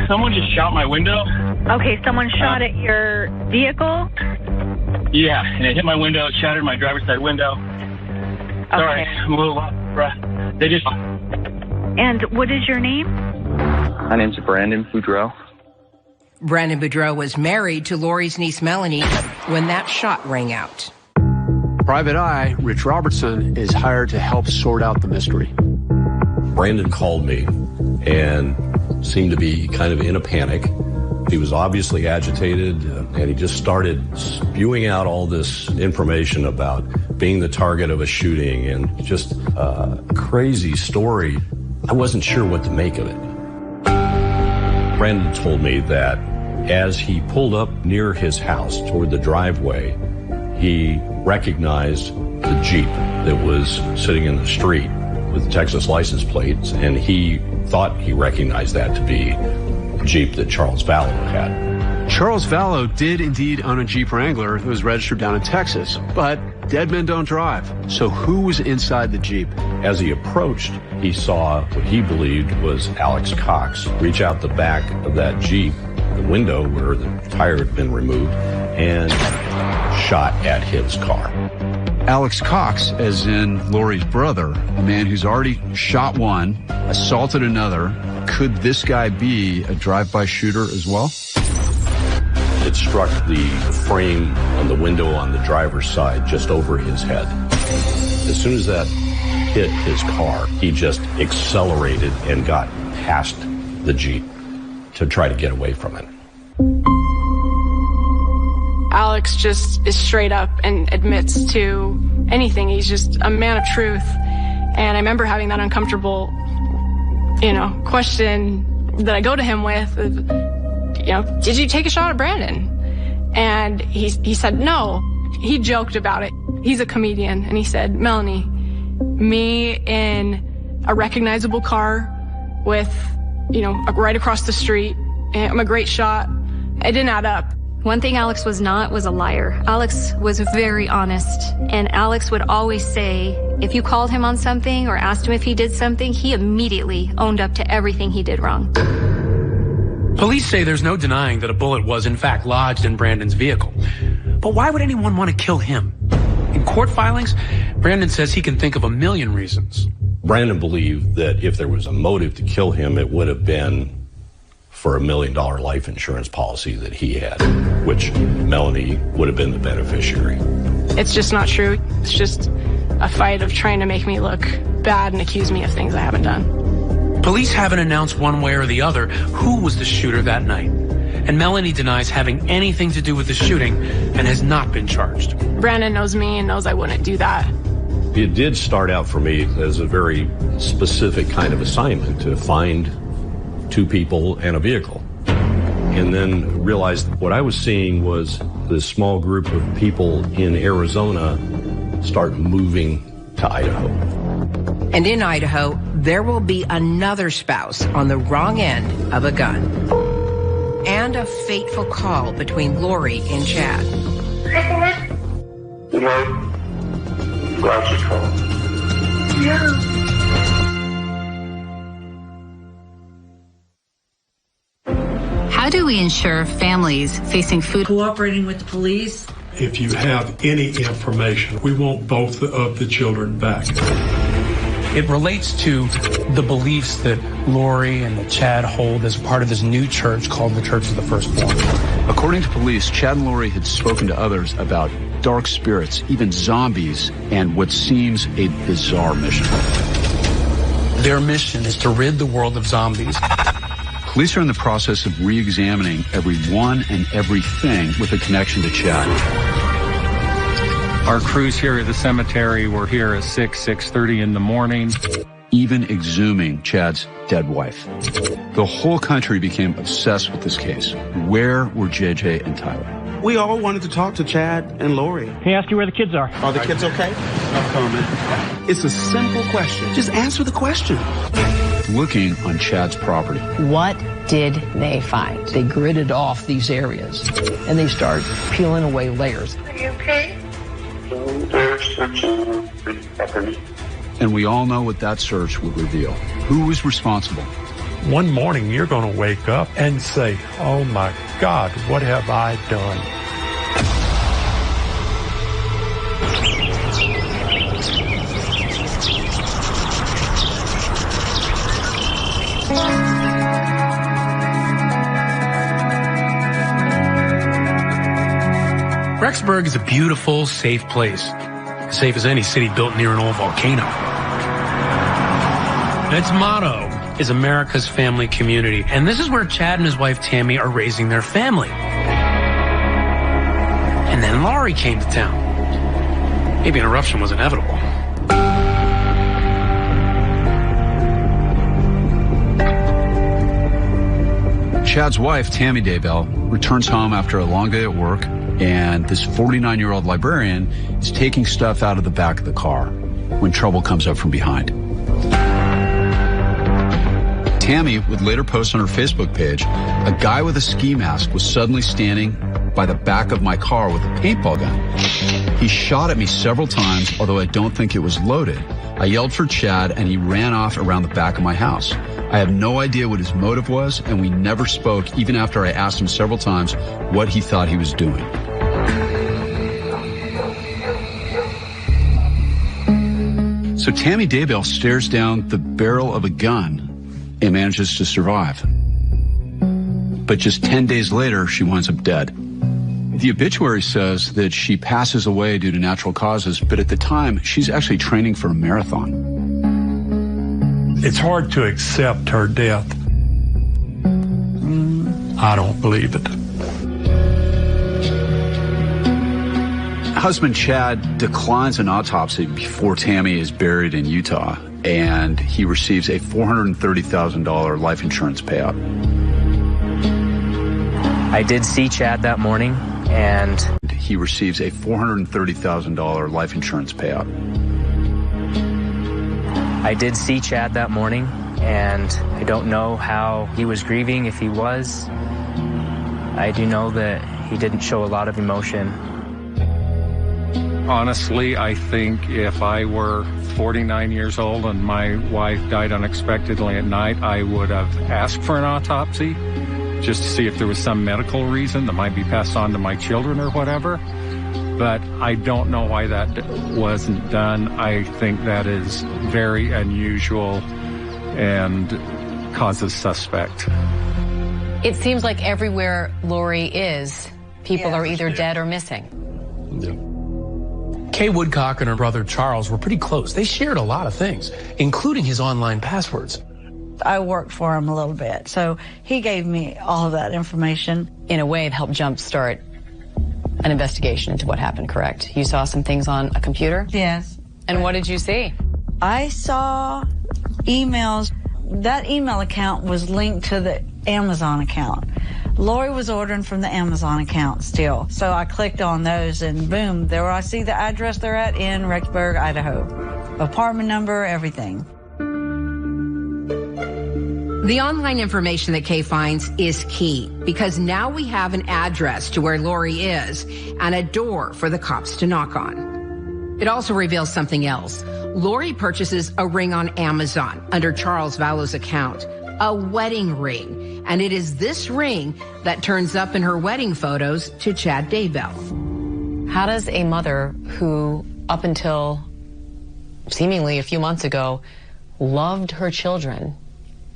Someone just shot my window. Okay, someone shot at your vehicle? Yeah, and it hit my window, it shattered my driver's side window. Sorry, I'm a little lost of breath. They just... And what is your name? My name's Brandon Boudreau. Brandon Boudreau was married to Lori's niece Melanie when that shot rang out. Private Eye, Rich Robertson, is hired to help sort out the mystery. Brandon called me and seemed to be kind of in a panic. He was obviously agitated, and he just started spewing out all this information about being the target of a shooting and just a crazy story. I wasn't sure what to make of it. Brandon told me that as he pulled up near his house toward the driveway, he recognized the Jeep that was sitting in the street with Texas license plates, and he thought he recognized that to be the Jeep that Charles Vallow had. Charles Vallow did indeed own a Jeep Wrangler that was registered down in Texas, but dead men don't drive. So who was inside the Jeep? As he approached, he saw what he believed was Alex Cox reach out the back of that Jeep, the window where the tire had been removed, and shot at his car. Alex Cox, as in Lori's brother, a man who's already shot one, assaulted another. Could this guy be a drive-by shooter as well? It struck the frame on the window on the driver's side just over his head. As soon as that hit his car, he just accelerated and got past the Jeep to try to get away from it. Alex just is straight up and admits to anything. He's just a man of truth. And I remember having that uncomfortable, question that I go to him with, did you take a shot at Brandon? And he said no. He joked about it. He's a comedian. And he said, Melanie, me in a recognizable car with, right across the street, I'm a great shot. It didn't add up. One thing Alex was not was a liar. Alex was very honest, and Alex would always say, if you called him on something or asked him if he did something, he immediately owned up to everything he did wrong. Police say there's no denying that a bullet was in fact lodged in Brandon's vehicle. But why would anyone want to kill him? In court filings, Brandon says he can think of a million reasons. Brandon believed that if there was a motive to kill him, it would have been for $1 million life insurance policy that he had, which Melanie would have been the beneficiary. It's just not true. It's just a fight of trying to make me look bad and accuse me of things I haven't done. Police haven't announced one way or the other who was the shooter that night. And Melanie denies having anything to do with the shooting and has not been charged. Brandon knows me and knows I wouldn't do that. It did start out for me as a very specific kind of assignment to find two people and a vehicle. And then realized what I was seeing was this small group of people in Arizona start moving to Idaho. And in Idaho, there will be another spouse on the wrong end of a gun. And a fateful call between Lori and Chad. You know, glad you called. Yeah. How do we ensure families facing food cooperating with the police? If you have any information, we want both of the children back. It relates to the beliefs that Lori and Chad hold as part of this new church called the Church of the Firstborn. According to police, Chad and Lori had spoken to others about dark spirits, even zombies, and what seems a bizarre mission. Their mission is to rid the world of zombies. Police are in the process of re-examining everyone and everything with a connection to Chad. Our crews here at the cemetery were here at 6:30 in the morning. Even exhuming Chad's dead wife. The whole country became obsessed with this case. Where were JJ and Tyler? We all wanted to talk to Chad and Lori. Can I ask you where the kids are? Are the kids okay? No comment. It's a simple question. Just answer the question. Looking on Chad's property. What did they find? They gridded off these areas, and they started peeling away layers. Are you okay? They're searching the property. And we all know what that search would reveal. Who was responsible? One morning, you're going to wake up and say, oh my God, what have I done? Rexburg is a beautiful, safe place. As safe as any city built near an old volcano. Its motto is America's family community. And this is where Chad and his wife Tammy are raising their family. And then Laurie came to town. Maybe an eruption was inevitable. Chad's wife, Tammy Daybell, returns home after a long day at work, and this 49-year-old librarian is taking stuff out of the back of the car when trouble comes up from behind. Tammy would later post on her Facebook page, a guy with a ski mask was suddenly standing by the back of my car with a paintball gun. He shot at me several times, although I don't think it was loaded. I yelled for Chad, and he ran off around the back of my house. I have no idea what his motive was, and we never spoke, even after I asked him several times what he thought he was doing. So Tammy Daybell stares down the barrel of a gun and manages to survive. But just 10 days later, she winds up dead. The obituary says that she passes away due to natural causes, but at the time, she's actually training for a marathon. It's hard to accept her death. I don't believe it. Husband Chad declines an autopsy before Tammy is buried in Utah, and he receives a $430,000 life insurance payout. I did see Chad that morning, and he receives a $430,000 life insurance payout. I did see Chad that morning, and I don't know how he was grieving, if he was. I do know that he didn't show a lot of emotion. Honestly, I think if I were 49 years old and my wife died unexpectedly at night, I would have asked for an autopsy just to see if there was some medical reason that might be passed on to my children or whatever. But I don't know why that wasn't done. I think that is very unusual and causes suspect. It seems like everywhere Lori is, people are either dead or missing. Yeah. Kay Woodcock and her brother Charles were pretty close. They shared a lot of things, including his online passwords. I worked for him a little bit, so he gave me all of that information. In a way, it helped jumpstart an investigation into what happened, correct? You saw some things on a computer? Yes. And what did you see? I saw emails. That email account was linked to the Amazon account. Lori was ordering from the Amazon account still. So I clicked on those and boom, there I see the address they're at in Rexburg, Idaho. Apartment number, everything. The online information that Kay finds is key because now we have an address to where Lori is and a door for the cops to knock on. It also reveals something else. Lori purchases a ring on Amazon under Charles Vallow's account, a wedding ring. And it is this ring that turns up in her wedding photos to Chad Daybell. How does a mother who, up until seemingly a few months ago, loved her children,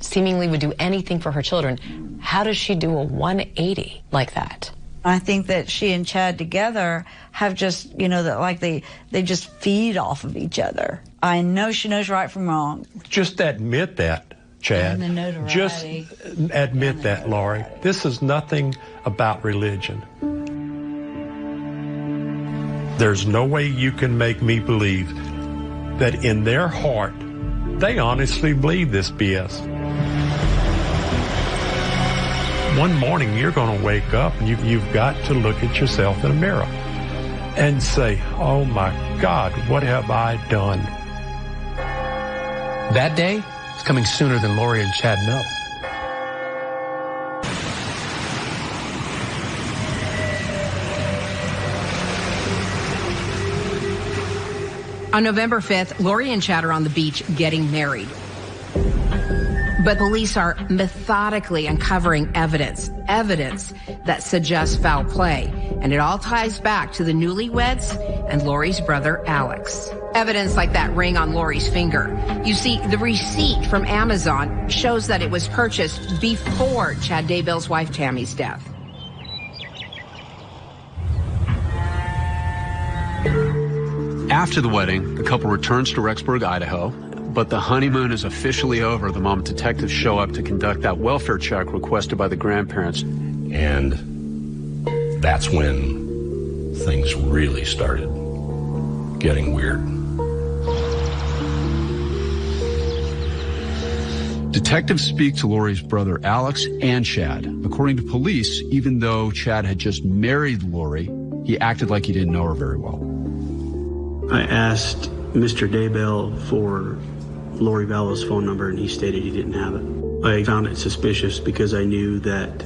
seemingly would do anything for her children, how does she do a 180 like that? I think that she and Chad together have just, that like they just feed off of each other. I know she knows right from wrong. Just admit that, Chad. And the notoriety. Just admit that, Lori. This is nothing about religion. There's no way you can make me believe that in their heart, they honestly believe this BS. One morning, you're going to wake up and you've got to look at yourself in a mirror and say, oh my God, what have I done? That day is coming sooner than Lori and Chad know. On November 5th, Lori and Chad are on the beach getting married. But police are methodically uncovering evidence that suggests foul play. And it all ties back to the newlyweds and Lori's brother, Alex. Evidence like that ring on Lori's finger. You see, the receipt from Amazon shows that it was purchased before Chad Daybell's wife, Tammy's death. After the wedding, the couple returns to Rexburg, Idaho, but the honeymoon is officially over the moment detectives show up to conduct that welfare check requested by the grandparents. And that's when things really started getting weird. Detectives speak to Lori's brother Alex and Chad. According to police, even though Chad had just married Lori, he acted like he didn't know her very well. I asked Mr. Daybell for Lori Vallow's phone number, and he stated he didn't have it. I found it suspicious because I knew that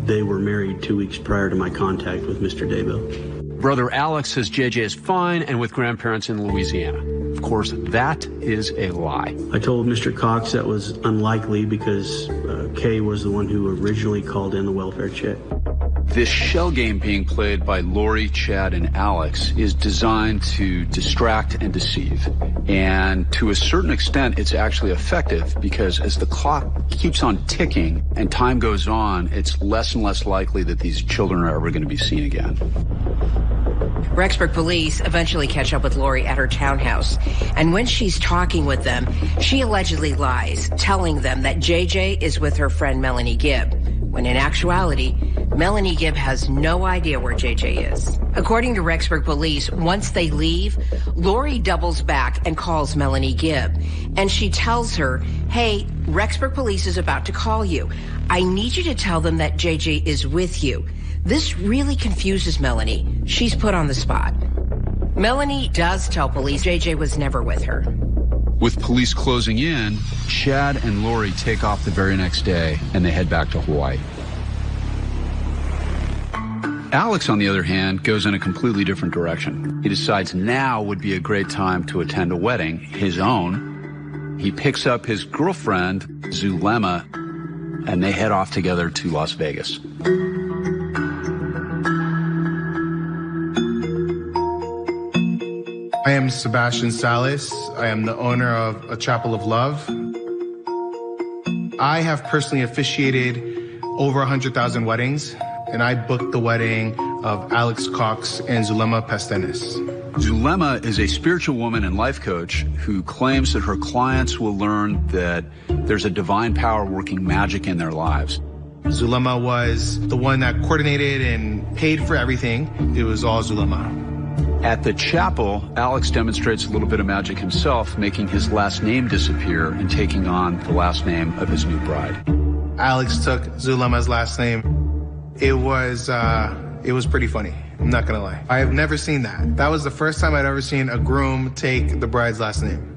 they were married 2 weeks prior to my contact with Mr. Daybell. Brother Alex says JJ is fine and with grandparents in Louisiana. Of course, that is a lie. I told Mr. Cox that was unlikely because Kay was the one who originally called in the welfare check. This shell game being played by Lori, Chad, and Alex is designed to distract and deceive. And to a certain extent, it's actually effective because as the clock keeps on ticking and time goes on, it's less and less likely that these children are ever going to be seen again. Rexburg police eventually catch up with Lori at her townhouse. And when she's talking with them, she allegedly lies, telling them that JJ is with her friend Melanie Gibb, when in actuality, Melanie Gibb has no idea where JJ is. According to Rexburg police, once they leave, Lori doubles back and calls Melanie Gibb. And she tells her, hey, Rexburg police is about to call you. I need you to tell them that JJ is with you. This really confuses Melanie. She's put on the spot. Melanie does tell police JJ was never with her. With police closing in, Chad and Lori take off the very next day and they head back to Hawaii. Alex, on the other hand, goes in a completely different direction. He decides now would be a great time to attend a wedding, his own. He picks up his girlfriend, Zulema, and they head off together to Las Vegas. I am Sebastian Salas. I am the owner of A Chapel of Love. I have personally officiated over 100,000 weddings, and I booked the wedding of Alex Cox and Zulema Pastenes. Zulema is a spiritual woman and life coach who claims that her clients will learn that there's a divine power working magic in their lives. Zulema was the one that coordinated and paid for everything. It was all Zulema. At the chapel, Alex demonstrates a little bit of magic himself, making his last name disappear and taking on the last name of his new bride. Alex took Zulema's last name. It was pretty funny. I'm not gonna lie. I have never seen that. That was the first time I'd ever seen a groom take the bride's last name.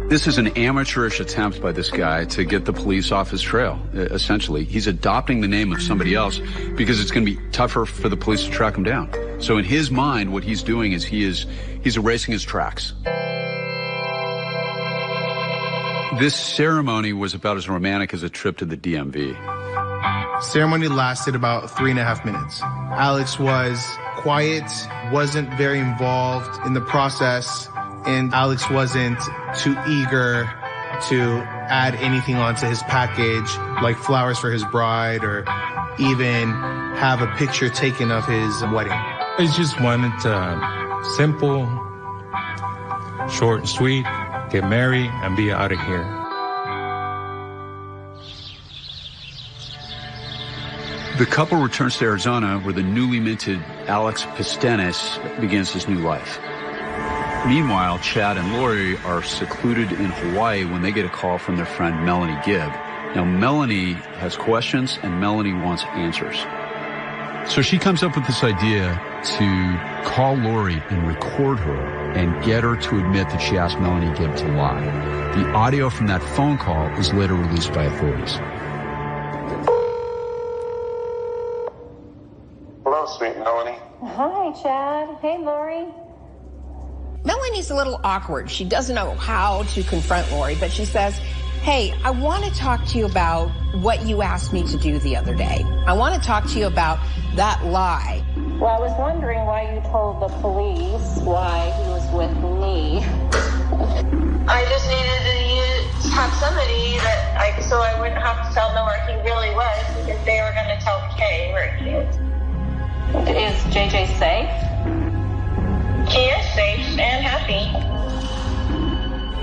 This is an amateurish attempt by this guy to get the police off his trail, essentially. He's adopting the name of somebody else because it's going to be tougher for the police to track him down. So in his mind, what he's doing is he's erasing his tracks. This ceremony was about as romantic as a trip to the DMV. Ceremony lasted about 3.5 minutes. Alex was quiet, wasn't very involved in the process, and Alex wasn't too eager to add anything onto his package, like flowers for his bride or even have a picture taken of his wedding. I just wanted to simple, short and sweet, get married and be out of here. The couple returns to Arizona where the newly minted Alex Pastenes begins his new life. Meanwhile, Chad and Lori are secluded in Hawaii when they get a call from their friend Melanie Gibb. Now, Melanie has questions and Melanie wants answers. So she comes up with this idea to call Lori and record her and get her to admit that she asked Melanie Gibb to lie. The audio from that phone call is later released by authorities. Hello, sweet Melanie. Hi, Chad. Hey, Lori. Melanie's a little awkward. She doesn't know how to confront Lori, but she says, hey, I want to talk to you about what you asked me to do the other day. I want to talk to you about that lie. Well, I was wondering why you told the police why he was with me. I just needed to have somebody that so I wouldn't have to tell them where he really was, because they were going to tell Kay where he is. Is JJ safe? He is safe and happy.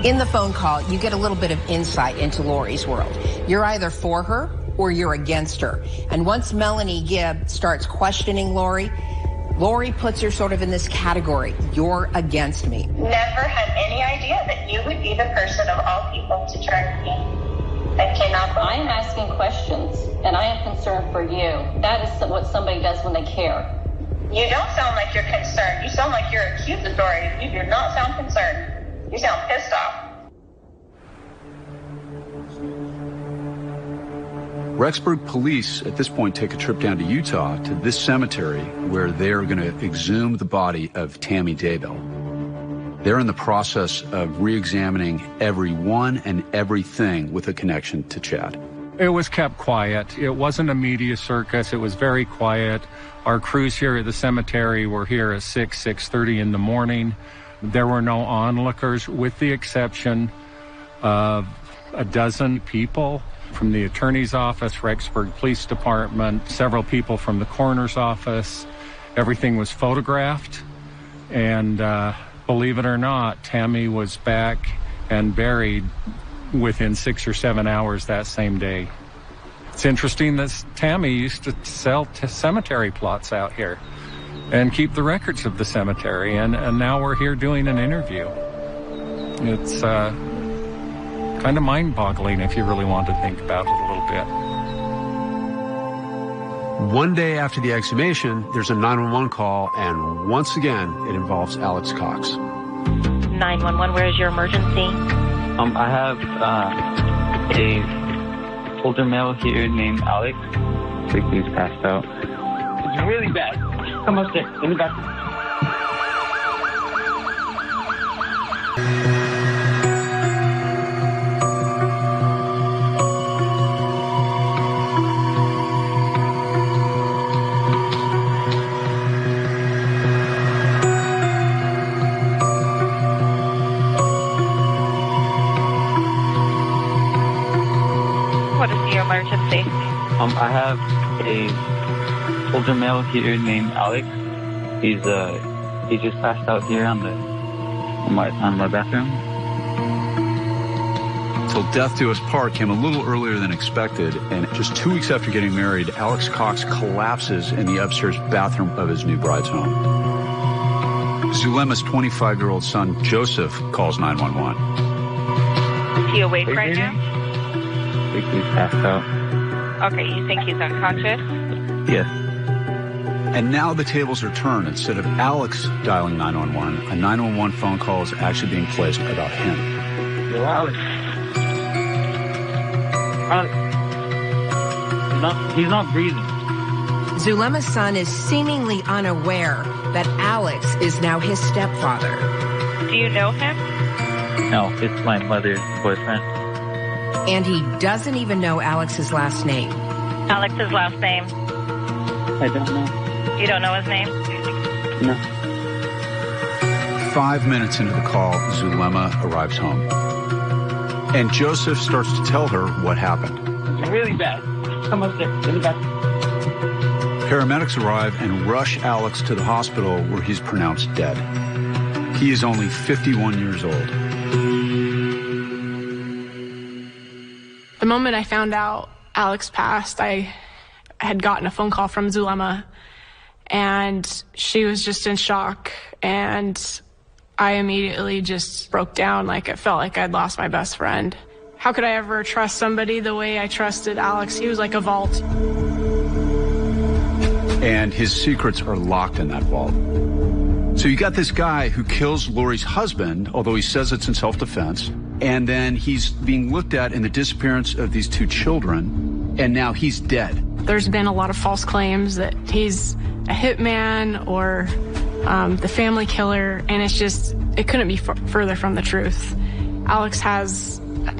In the phone call, you get a little bit of insight into Lori's world. You're either for her or you're against her. And once Melanie Gibb starts questioning Lori puts her sort of in this category. You're against me. Never had any idea that you would be the person of all people to turn to me. I cannot believe. I am asking questions, and I am concerned for you. That is what somebody does when they care. You don't sound like you're concerned. You sound like you're accusatory. You do not sound concerned. You sound pissed off. Rexburg police at this point take a trip down to Utah to this cemetery where they're going to exhume the body of Tammy Daybell. They're in the process of re-examining everyone and everything with a connection to Chad. It was kept quiet. It wasn't a media circus. It was very quiet. Our crews here at the cemetery were here at 6:30 in the morning. There were no onlookers, with the exception of a dozen people from the attorney's office, Rexburg Police Department, several people from the coroner's office. Everything was photographed, and believe it or not, Tammy was back and buried within 6 or 7 hours that same day. It's interesting that Tammy used to sell cemetery plots out here and keep the records of the cemetery, and now we're here doing an interview. It's kind of mind-boggling if you really want to think about it a little bit. One day after the exhumation, there's a 911 call, and once again, it involves Alex Cox. 911, where is your emergency? I have a older male here named Alex. I think he's passed out. It's really bad. Come upstairs, in the bathroom. What is your emergency? I have a older male here named Alex. He just passed out here on my bathroom. Till death do us part came a little earlier than expected, and just 2 weeks after getting married, Alex Cox collapses in the upstairs bathroom of his new bride's home. Zulema's 25-year-old son, Joseph, calls 911. Is he awake right now? I think he's passed out. Okay, you think he's unconscious? Yes. And now the tables are turned. Instead of Alex dialing 911, a 911 phone call is actually being placed about him. Yo, Alex. He's not breathing. Zulema's son is seemingly unaware that Alex is now his stepfather. Do you know him? No, it's my mother's boyfriend. And he doesn't even know Alex's last name. Alex's last name? I don't know. You don't know his name? No. 5 minutes into the call, Zulema arrives home. And Joseph starts to tell her what happened. It's really bad. Come upstairs, in the bathroom. Paramedics arrive and rush Alex to the hospital, where he's pronounced dead. He is only 51 years old. The moment I found out Alex passed, I had gotten a phone call from Zulema, and she was just in shock, and I immediately just broke down. Like, it felt like I'd lost my best friend. How could I ever trust somebody the way I trusted Alex? He was like a vault. And his secrets are locked in that vault. So you got this guy who kills Lori's husband, although he says it's in self-defense, and then he's being looked at in the disappearance of these two children, and now he's dead. There's been a lot of false claims that he's a hitman or the family killer, and it couldn't be further from the truth. Alex has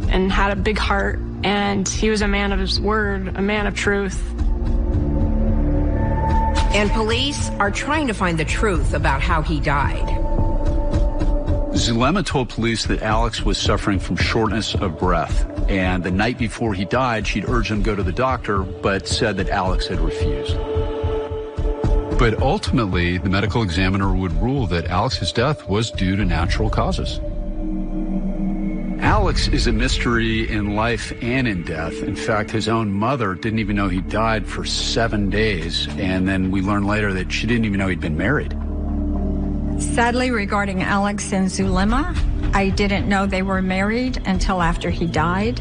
and had a big heart, and he was a man of his word, a man of truth. And police are trying to find the truth about how he died. Zulema told police that Alex was suffering from shortness of breath, and the night before he died, she'd urged him to go to the doctor, but said that Alex had refused. But ultimately, the medical examiner would rule that Alex's death was due to natural causes. Alex is a mystery in life and in death. In fact, his own mother didn't even know he died for 7 days, and then we learned later that she didn't even know he'd been married. Sadly, regarding Alex and Zulema, I didn't know they were married until after he died.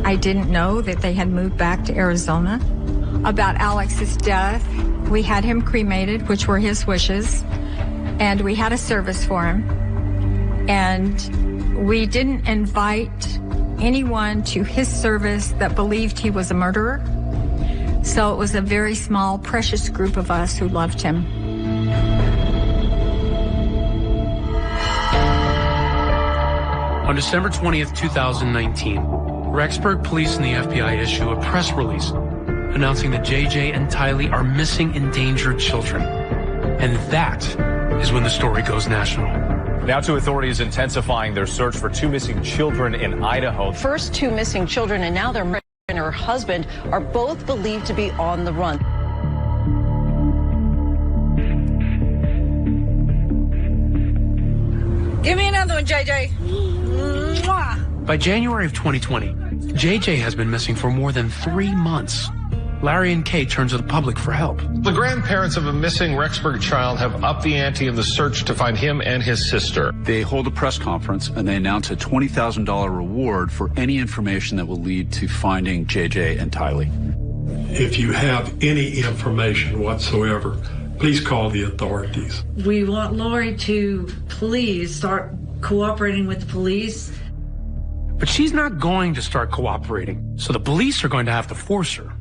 I didn't know that they had moved back to Arizona. About Alex's death, we had him cremated, which were his wishes, and we had a service for him. And we didn't invite anyone to his service that believed he was a murderer. So it was a very small, precious group of us who loved him. On December 20th, 2019, Rexburg Police and the FBI issue a press release announcing that JJ and Tylee are missing endangered children. And that is when the story goes national. Now to authorities intensifying their search for two missing children in Idaho. First two missing children and now their mother and her husband are both believed to be on the run. Give me another one, JJ. Mwah. By January of 2020, JJ has been missing for more than 3 months. Larry and Kay turn to the public for help. The grandparents of a missing Rexburg child have upped the ante in the search to find him and his sister. They hold a press conference and they announce a $20,000 reward for any information that will lead to finding JJ and Tylee. If you have any information whatsoever, please call the authorities. We want Lori to please start cooperating with the police. But she's not going to start cooperating, so the police are going to have to force her.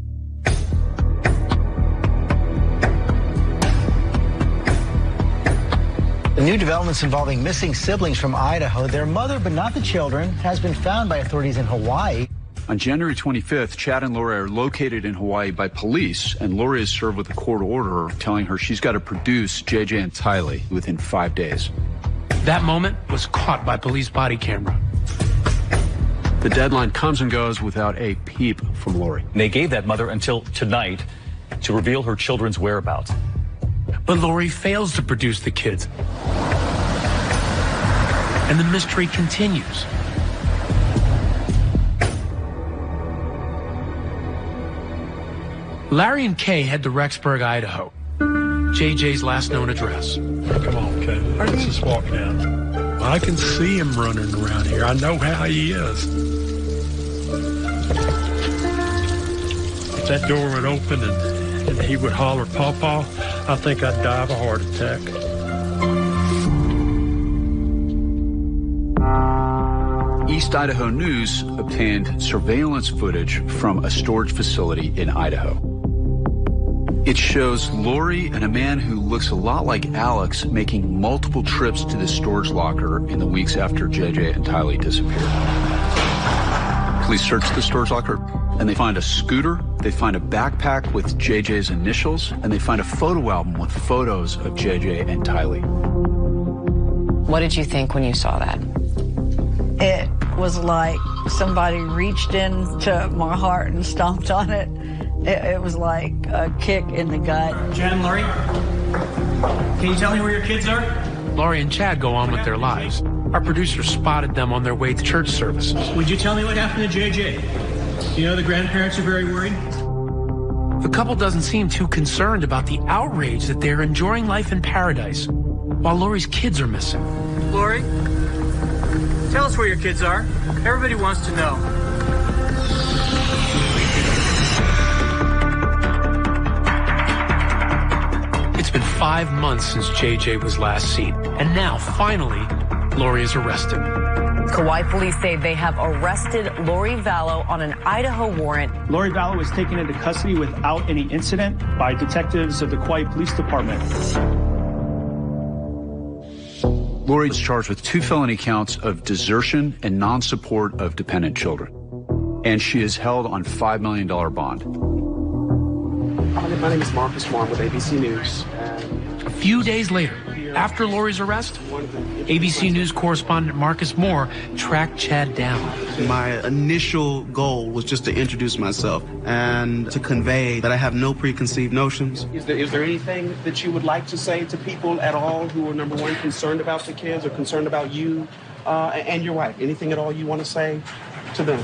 The new developments involving missing siblings from Idaho, their mother, but not the children, has been found by authorities in Hawaii. On January 25th, Chad and Lori are located in Hawaii by police, and Lori is served with a court order telling her she's got to produce JJ and Tylee within 5 days. That moment was caught by police body camera. The deadline comes and goes without a peep from Lori. They gave that mother until tonight to reveal her children's whereabouts. But Lori fails to produce the kids. And the mystery continues. Larry and Kay head to Rexburg, Idaho, JJ's last known address. Come on, Kay. Let's just walk down. I can see him running around here. I know how he is. If that door would open and he would holler, "Pawpaw," I think I'd die of a heart attack. East Idaho News obtained surveillance footage from a storage facility in Idaho. It shows Lori and a man who looks a lot like Alex making multiple trips to the storage locker in the weeks after JJ and Tylee disappeared. Police search the storage locker and they find a scooter, they find a backpack with JJ's initials, and they find a photo album with photos of JJ and Tylee. What did you think when you saw that? It was like somebody reached into my heart and stomped on it. It was like a kick in the gut. Jen, Lori, can you tell me where your kids are? Lori and Chad go on with their lives. Our producer spotted them on their way to church services. Would you tell me what happened to JJ? You know the grandparents are very worried. The couple doesn't seem too concerned about the outrage that they're enjoying life in paradise while Lori's kids are missing. Lori, tell us where your kids are. Everybody wants to know. 5 months since JJ was last seen. And now, finally, Lori is arrested. Kauai police say they have arrested Lori Vallow on an Idaho warrant. Lori Vallow was taken into custody without any incident by detectives of the Kauai Police Department. Lori is charged with 2 felony counts of desertion and non-support of dependent children. And she is held on $5 million bond. My name is Marcus Moore with ABC News. A few days later, after Lori's arrest, ABC News correspondent Marcus Moore tracked Chad down. My initial goal was just to introduce myself and to convey that I have no preconceived notions. Is there anything that you would like to say to people at all who are, number one, concerned about the kids or concerned about you and your wife? Anything at all you want to say to them?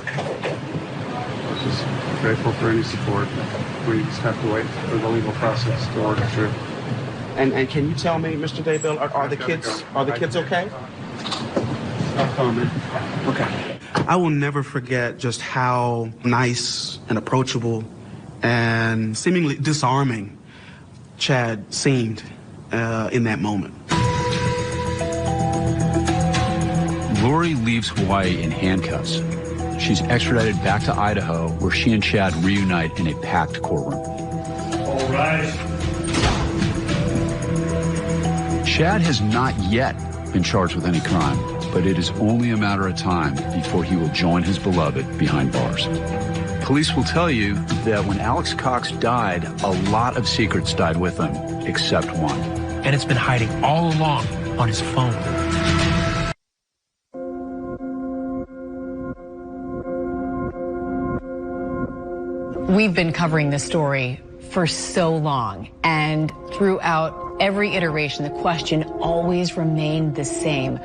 Just grateful for any support. We just have to wait for the legal process to work through. And can you tell me, Mr. Daybell, are the kids okay? No comment. Okay. I will never forget just how nice and approachable and seemingly disarming Chad seemed in that moment. Lori leaves Hawaii in handcuffs. She's extradited back to Idaho, where she and Chad reunite in a packed courtroom. All right. Chad has not yet been charged with any crime, but it is only a matter of time before he will join his beloved behind bars. Police will tell you that when Alex Cox died, a lot of secrets died with him, except one. And it's been hiding all along on his phone. We've been covering this story for so long, and throughout every iteration, the question always remained the same.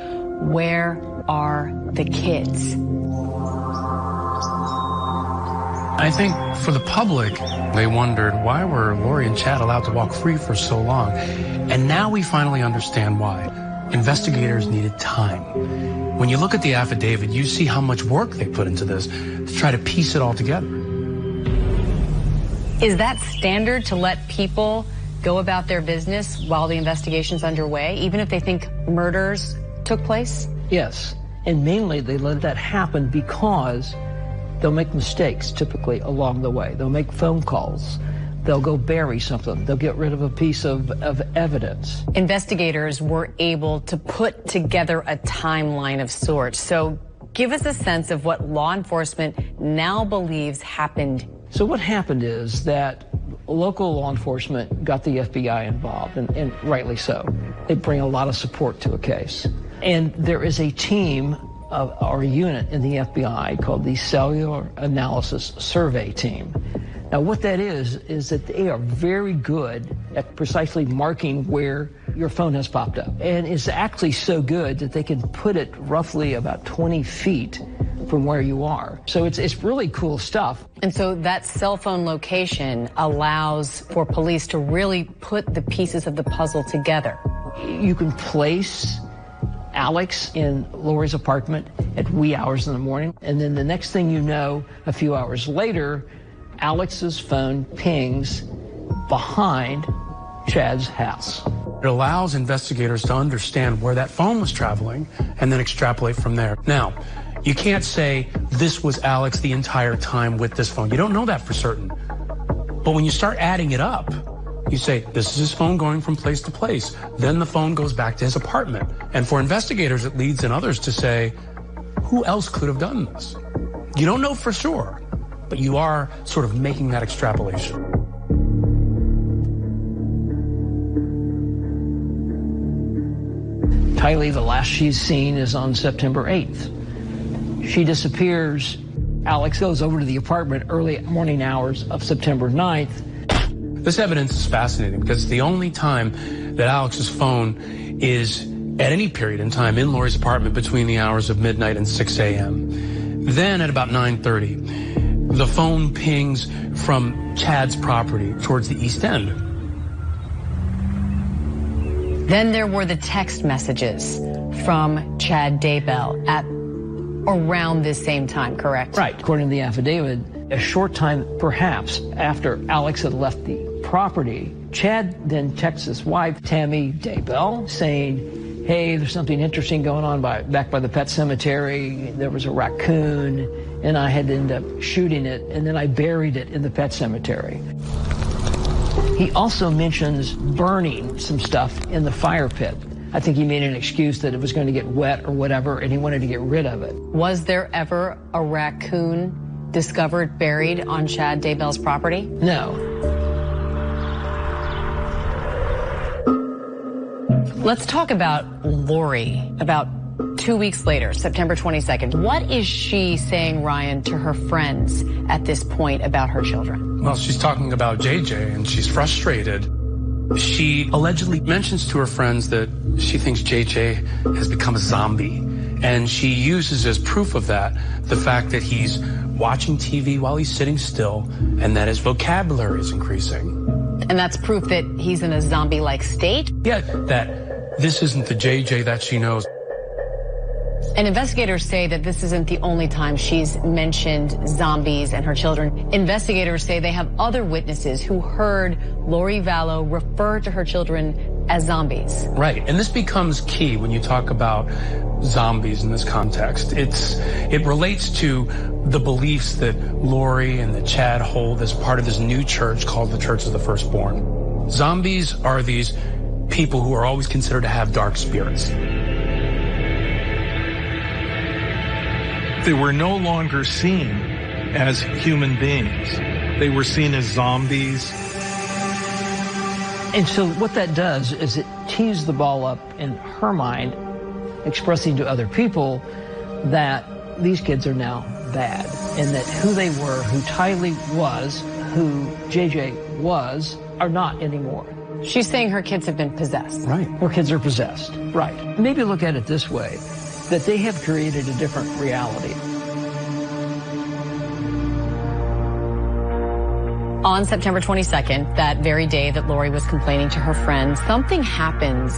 Where are the kids? I think for the public, they wondered, why were Lori and Chad allowed to walk free for so long? And now we finally understand why. Investigators needed time. When you look at the affidavit, you see how much work they put into this to try to piece it all together. Is that standard to let people go about their business while the investigation's underway, even if they think murders took place? Yes, and mainly they let that happen because they'll make mistakes typically along the way. They'll make phone calls. They'll go bury something. They'll get rid of a piece of evidence. Investigators were able to put together a timeline of sorts. So give us a sense of what law enforcement now believes happened. So what happened is that local law enforcement got the FBI involved, and rightly so. They bring a lot of support to a case. And there is a team or a unit in the FBI called the Cellular Analysis Survey Team. Now what that is that they are very good at precisely marking where your phone has popped up. And it's actually so good that they can put it roughly about 20 feet from where you are. So it's really cool stuff. And so that cell phone location allows for police to really put the pieces of the puzzle together. You can place Alex in Lori's apartment at wee hours in the morning, and then the next thing you know, a few hours later, Alex's phone pings behind Chad's house. It allows investigators to understand where that phone was traveling and then extrapolate from there. Now, you can't say this was Alex the entire time with this phone. You don't know that for certain. But when you start adding it up, you say, this is his phone going from place to place. Then the phone goes back to his apartment. And for investigators, it leads in others to say, who else could have done this? You don't know for sure, but you are sort of making that extrapolation. Tylee, the last she's seen is on September 8th. She disappears. Alex goes over to the apartment early morning hours of September 9th. This evidence is fascinating because it's the only time that Alex's phone is at any period in time in Lori's apartment between the hours of midnight and 6 a.m. Then at about 9:30, the phone pings from Chad's property towards the East End. Then there were the text messages from Chad Daybell at around this same time, correct? Right. According to the affidavit, a short time perhaps after Alex had left the property, Chad then texts his wife, Tammy Daybell, saying, hey, there's something interesting going on back by the pet cemetery. There was a raccoon, and I had to end up shooting it, and then I buried it in the pet cemetery. He also mentions burning some stuff in the fire pit. I think he made an excuse that it was going to get wet or whatever, and he wanted to get rid of it. Was there ever a raccoon discovered buried on Chad Daybell's property? No. Let's talk about Lori. About 2 weeks later, September 22nd. What is she saying, Ryan, to her friends at this point about her children? Well, she's talking about JJ, and she's frustrated. She allegedly mentions to her friends that she thinks JJ has become a zombie. And she uses as proof of that the fact that he's watching TV while he's sitting still and that his vocabulary is increasing. And that's proof that he's in a zombie-like state? Yeah, that this isn't the JJ that she knows. And investigators say that this isn't the only time she's mentioned zombies and her children. Investigators say they have other witnesses who heard Lori Vallow refer to her children as zombies. Right, and this becomes key when you talk about zombies in this context. It relates to the beliefs that Lori and that Chad hold as part of this new church called the Church of the Firstborn. Zombies are these people who are always considered to have dark spirits. They were no longer seen as human beings. They were seen as zombies. And so what that does is it tees the ball up in her mind, expressing to other people that these kids are now bad, and that who they were, who Tylee was, who JJ was, are not anymore. She's saying her kids have been possessed. Right. Her kids are possessed. Right. Maybe look at it this way, that they have created a different reality. On September 22nd, that very day that Lori was complaining to her friends, something happens.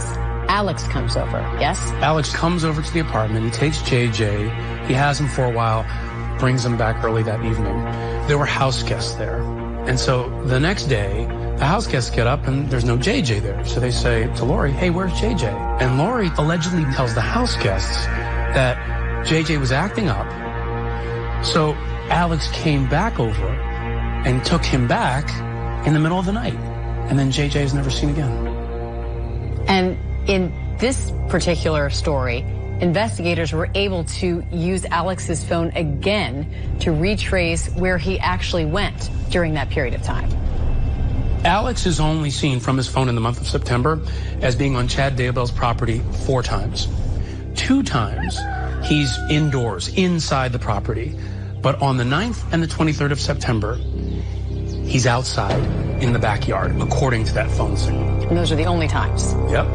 Alex comes over, yes? Alex comes over to the apartment. He takes JJ. He has him for a while, brings him back early that evening. There were house guests there. And so the next day, the house guests get up and there's no JJ there. So they say to Lori, hey, where's JJ? And Lori allegedly tells the house guests that JJ was acting up. So Alex came back over and took him back in the middle of the night. And then JJ is never seen again. And in this particular story, investigators were able to use Alex's phone again to retrace where he actually went during that period of time. Alex is only seen from his phone in the month of September as being on Chad Daybell's property 4 times. 2 times he's indoors, inside the property. But on the 9th and the 23rd of September, he's outside in the backyard, according to that phone signal. And those are the only times. Yep.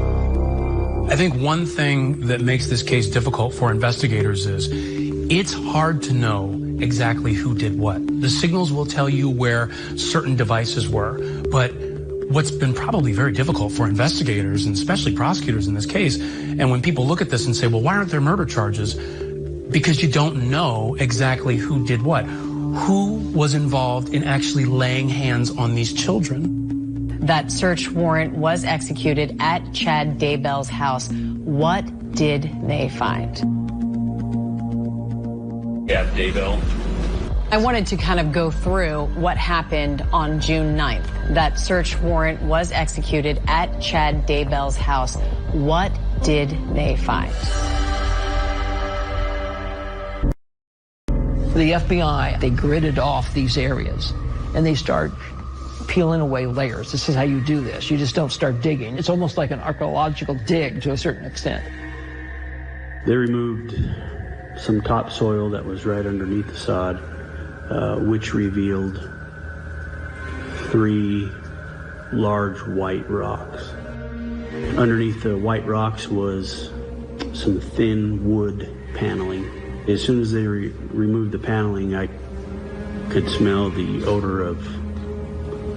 I think one thing that makes this case difficult for investigators is it's hard to know exactly who did what. The signals will tell you where certain devices were, but what's been probably very difficult for investigators, and especially prosecutors in this case, and when people look at this and say, well, why aren't there murder charges? Because you don't know exactly who did what. Who was involved in actually laying hands on these children? That search warrant was executed at Chad Daybell's house. What did they find? Yeah, Daybell. I wanted to kind of go through what happened on June 9th. That search warrant was executed at Chad Daybell's house. What did they find? The FBI, they gridded off these areas, and they start peeling away layers. This is how you do this. You just don't start digging. It's almost like an archaeological dig to a certain extent. They removed some topsoil that was right underneath the sod, which revealed 3 large white rocks. Underneath the white rocks was some thin wood paneling. As soon as they removed the paneling, I could smell the odor of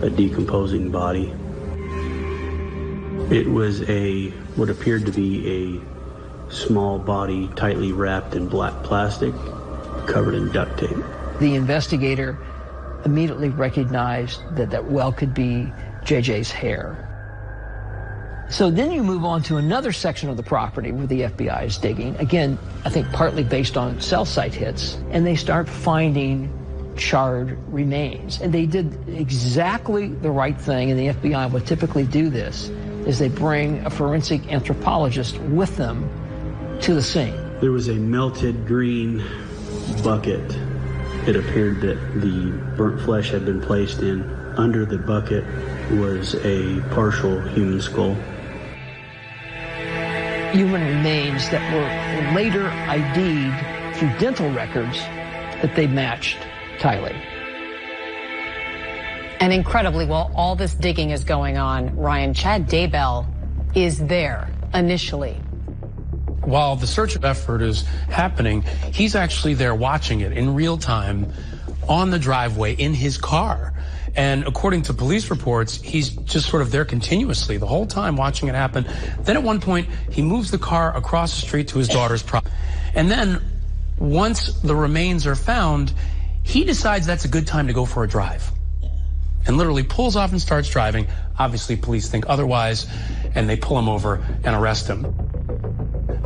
a decomposing body. It was what appeared to be a small body tightly wrapped in black plastic, covered in duct tape. The investigator immediately recognized that well could be JJ's hair. So then you move on to another section of the property where the FBI is digging. Again, I think partly based on cell site hits. And they start finding charred remains. And they did exactly the right thing, and the FBI would typically do this, is they bring a forensic anthropologist with them to the scene. There was a melted green bucket. It appeared that the burnt flesh had been placed in. Under the bucket was a partial human skull. Human remains that were later ID'd through dental records that they matched Tylee. And incredibly, while all this digging is going on, Ryan, Chad Daybell is there initially. While the search effort is happening, he's actually there watching it in real time on the driveway in his car. And according to police reports, he's just sort of there continuously the whole time watching it happen. Then at one point, he moves the car across the street to his daughter's property. And then once the remains are found, he decides that's a good time to go for a drive. And literally pulls off and starts driving. Obviously, police think otherwise, and they pull him over and arrest him.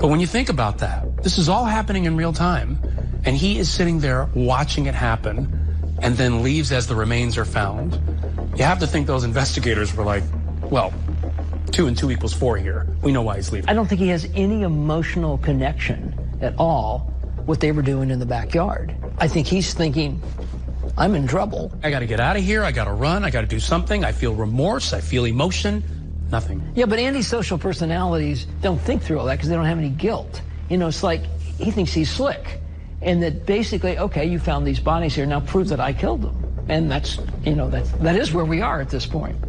But when you think about that, this is all happening in real time, and he is sitting there watching it happen, and then leaves as the remains are found. You have to think those investigators were like, well, 2 and 2 equals 4 here. We know why he's leaving. I don't think he has any emotional connection at all what they were doing in the backyard. I think he's thinking, I'm in trouble. I gotta get out of here, I gotta run, I gotta do something, I feel remorse, I feel emotion, nothing. Yeah, but antisocial personalities don't think through all that because they don't have any guilt. You know, it's like he thinks he's slick. And that basically, okay, you found these bodies here, now prove that I killed them. And that's, you know, that is where we are at this point.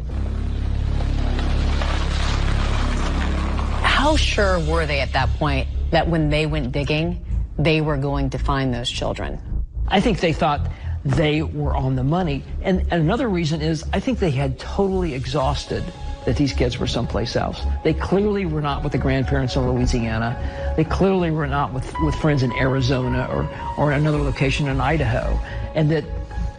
How sure were they at that point that when they went digging, they were going to find those children? I think they thought they were on the money. And another reason is I think they had totally exhausted that these kids were someplace else. They clearly were not with the grandparents in Louisiana. They clearly were not with friends in Arizona or another location in Idaho. And that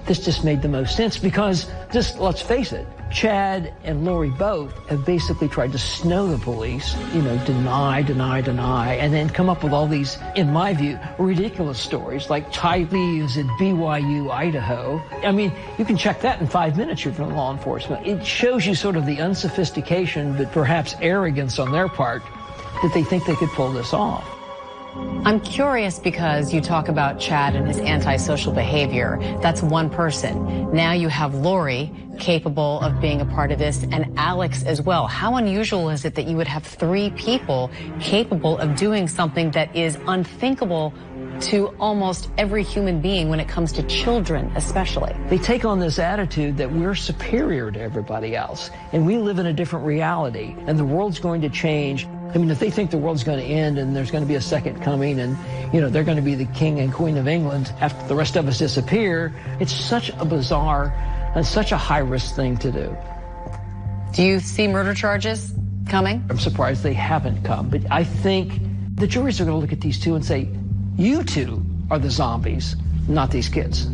this just made the most sense because, just let's face it, Chad and Lori both have basically tried to snow the police, you know, deny, and then come up with all these, in my view, ridiculous stories like Tylee is at BYU, Idaho. I mean, you can check that in 5 minutes, you're from law enforcement. It shows you sort of the unsophistication, but perhaps arrogance on their part, that they think they could pull this off. I'm curious because you talk about Chad and his antisocial behavior. That's one person. Now you have Lori capable of being a part of this and Alex as well. How unusual is it that you would have 3 people capable of doing something that is unthinkable to almost every human being when it comes to children especially? They take on this attitude that we're superior to everybody else and we live in a different reality and the world's going to change. I mean, if they think the world's going to end and there's going to be a second coming and, you know, they're going to be the king and queen of England after the rest of us disappear, it's such a bizarre and such a high-risk thing to do. Do you see murder charges coming? I'm surprised they haven't come, but I think the juries are going to look at these two and say, you two are the zombies, not these kids.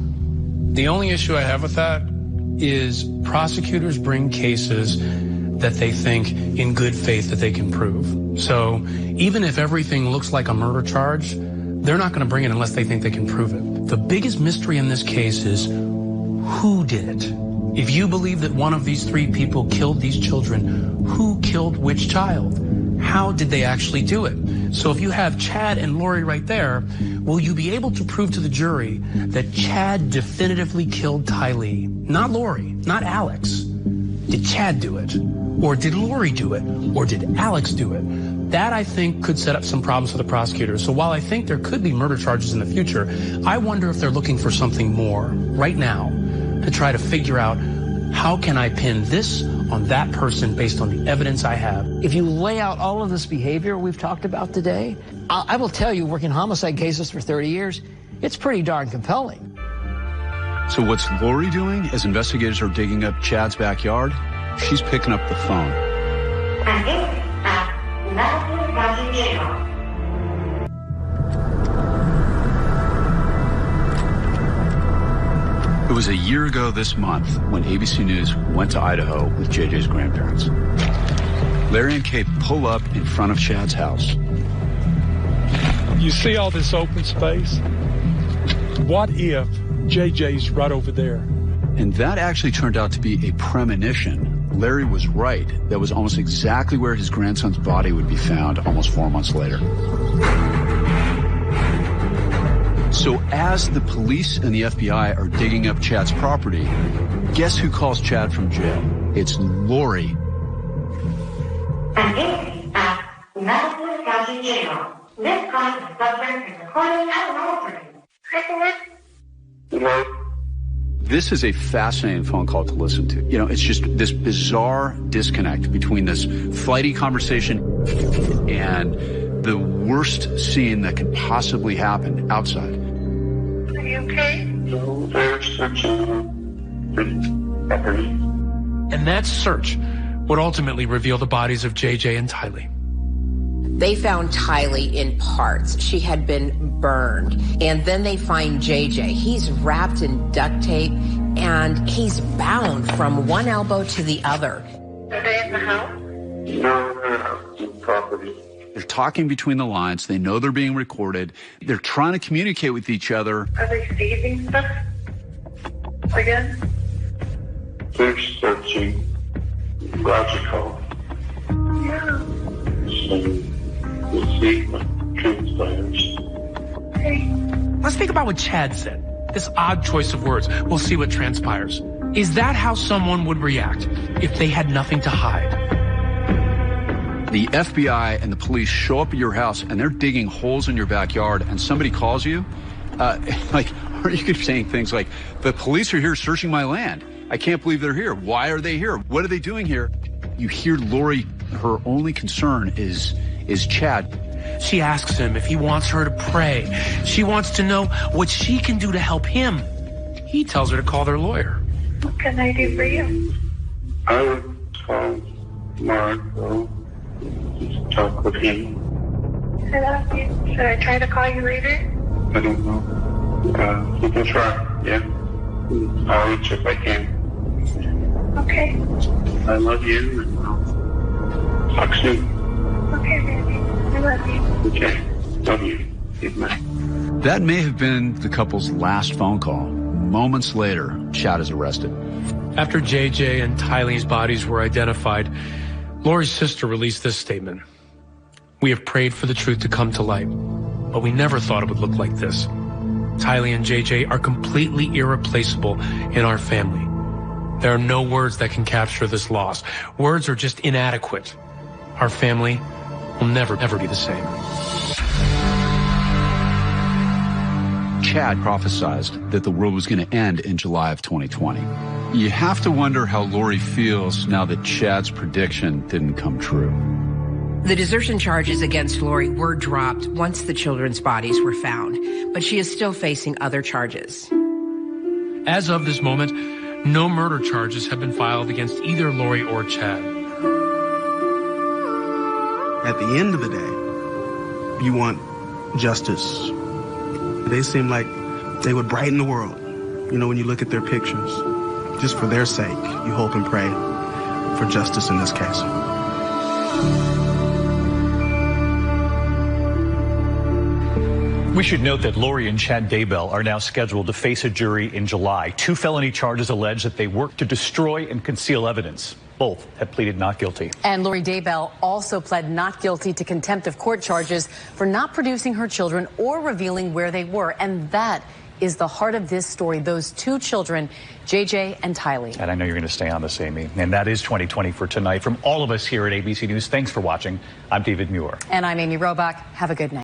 The only issue I have with that is prosecutors bring cases that they think in good faith that they can prove. So even if everything looks like a murder charge, they're not going to bring it unless they think they can prove it. The biggest mystery in this case is who did it? If you believe that one of these 3 people killed these children, who killed which child? How did they actually do it? So if you have Chad and Lori right there, will you be able to prove to the jury that Chad definitively killed Tylee? Not Lori, not Alex. Did Chad do it? Or did Lori do it? Or did Alex do it? That, I think, could set up some problems for the prosecutors. So while I think there could be murder charges in the future, I wonder if they're looking for something more right now to try to figure out how can I pin this on that person based on the evidence I have. If you lay out all of this behavior we've talked about today, I will tell you, working homicide cases for 30 years, it's pretty darn compelling. So what's Lori doing as investigators are digging up Chad's backyard? She's picking up the phone. It was a year ago this month when ABC News went to Idaho with JJ's grandparents. Larry and Kate pull up in front of Chad's house. You see all this open space? What if JJ's right over there? And that actually turned out to be a premonition. Larry was right. That was almost exactly where his grandson's body would be found almost 4 months later. So as the police and the FBI are digging up Chad's property, guess who calls Chad from jail? It's Lori. This is a fascinating phone call to listen to. You know, it's just this bizarre disconnect between this flighty conversation and the worst scene that could possibly happen outside. Are you okay? No, there's such And that search would ultimately reveal the bodies of JJ and Tylee. They found Tylee in parts. She had been burned. And then they find JJ. He's wrapped in duct tape and he's bound from one elbow to the other. Are they in the house? No, they're out in property. They're talking between the lines. They know they're being recorded. They're trying to communicate with each other. Are they seizing stuff again? They're searching. Logical. Yeah. So, we'll see what transpires. Hey. Let's think about what Chad said. This odd choice of words. We'll see what transpires. Is that how someone would react if they had nothing to hide? The FBI and the police show up at your house and they're digging holes in your backyard and somebody calls you, like, or you could be saying things like, the police are here searching my land. I can't believe they're here. Why are they here? What are they doing here? You hear Lori, her only concern is Chad. She asks him if he wants her to pray. She wants to know what she can do to help him. He tells her to call their lawyer. What can I do for you? I would call Marco. Just talk with him. I love you. Should I try to call you later? I don't know. You can try, yeah. I'll reach if I can. Okay. I love you, and I'll talk soon. Okay, baby. I love you. Okay. Love you. Good night. That may have been the couple's last phone call. Moments later, Chad is arrested. After JJ and Tylee's bodies were identified, Lori's sister released this statement. We have prayed for the truth to come to light, but we never thought it would look like this. Tylee and JJ are completely irreplaceable in our family. There are no words that can capture this loss. Words are just inadequate. Our family will never, ever be the same. Chad prophesized that the world was going to end in July of 2020. You have to wonder how Lori feels now that Chad's prediction didn't come true. The desertion charges against Lori were dropped once the children's bodies were found, but she is still facing other charges. As of this moment, no murder charges have been filed against either Lori or Chad. At the end of the day, you want justice. They seem like they would brighten the world. You know, when you look at their pictures, just for their sake, you hope and pray for justice in this case. We should note that Lori and Chad Daybell are now scheduled to face a jury in July. 2 felony charges allege that they worked to destroy and conceal evidence. Both have pleaded not guilty. And Lori Daybell also pled not guilty to contempt of court charges for not producing her children or revealing where they were. And that is the heart of this story, those 2 children, JJ and Tylee. And I know you're going to stay on this, Amy. And that is 2020 for tonight. From all of us here at ABC News, thanks for watching. I'm David Muir. And I'm Amy Robach. Have a good night.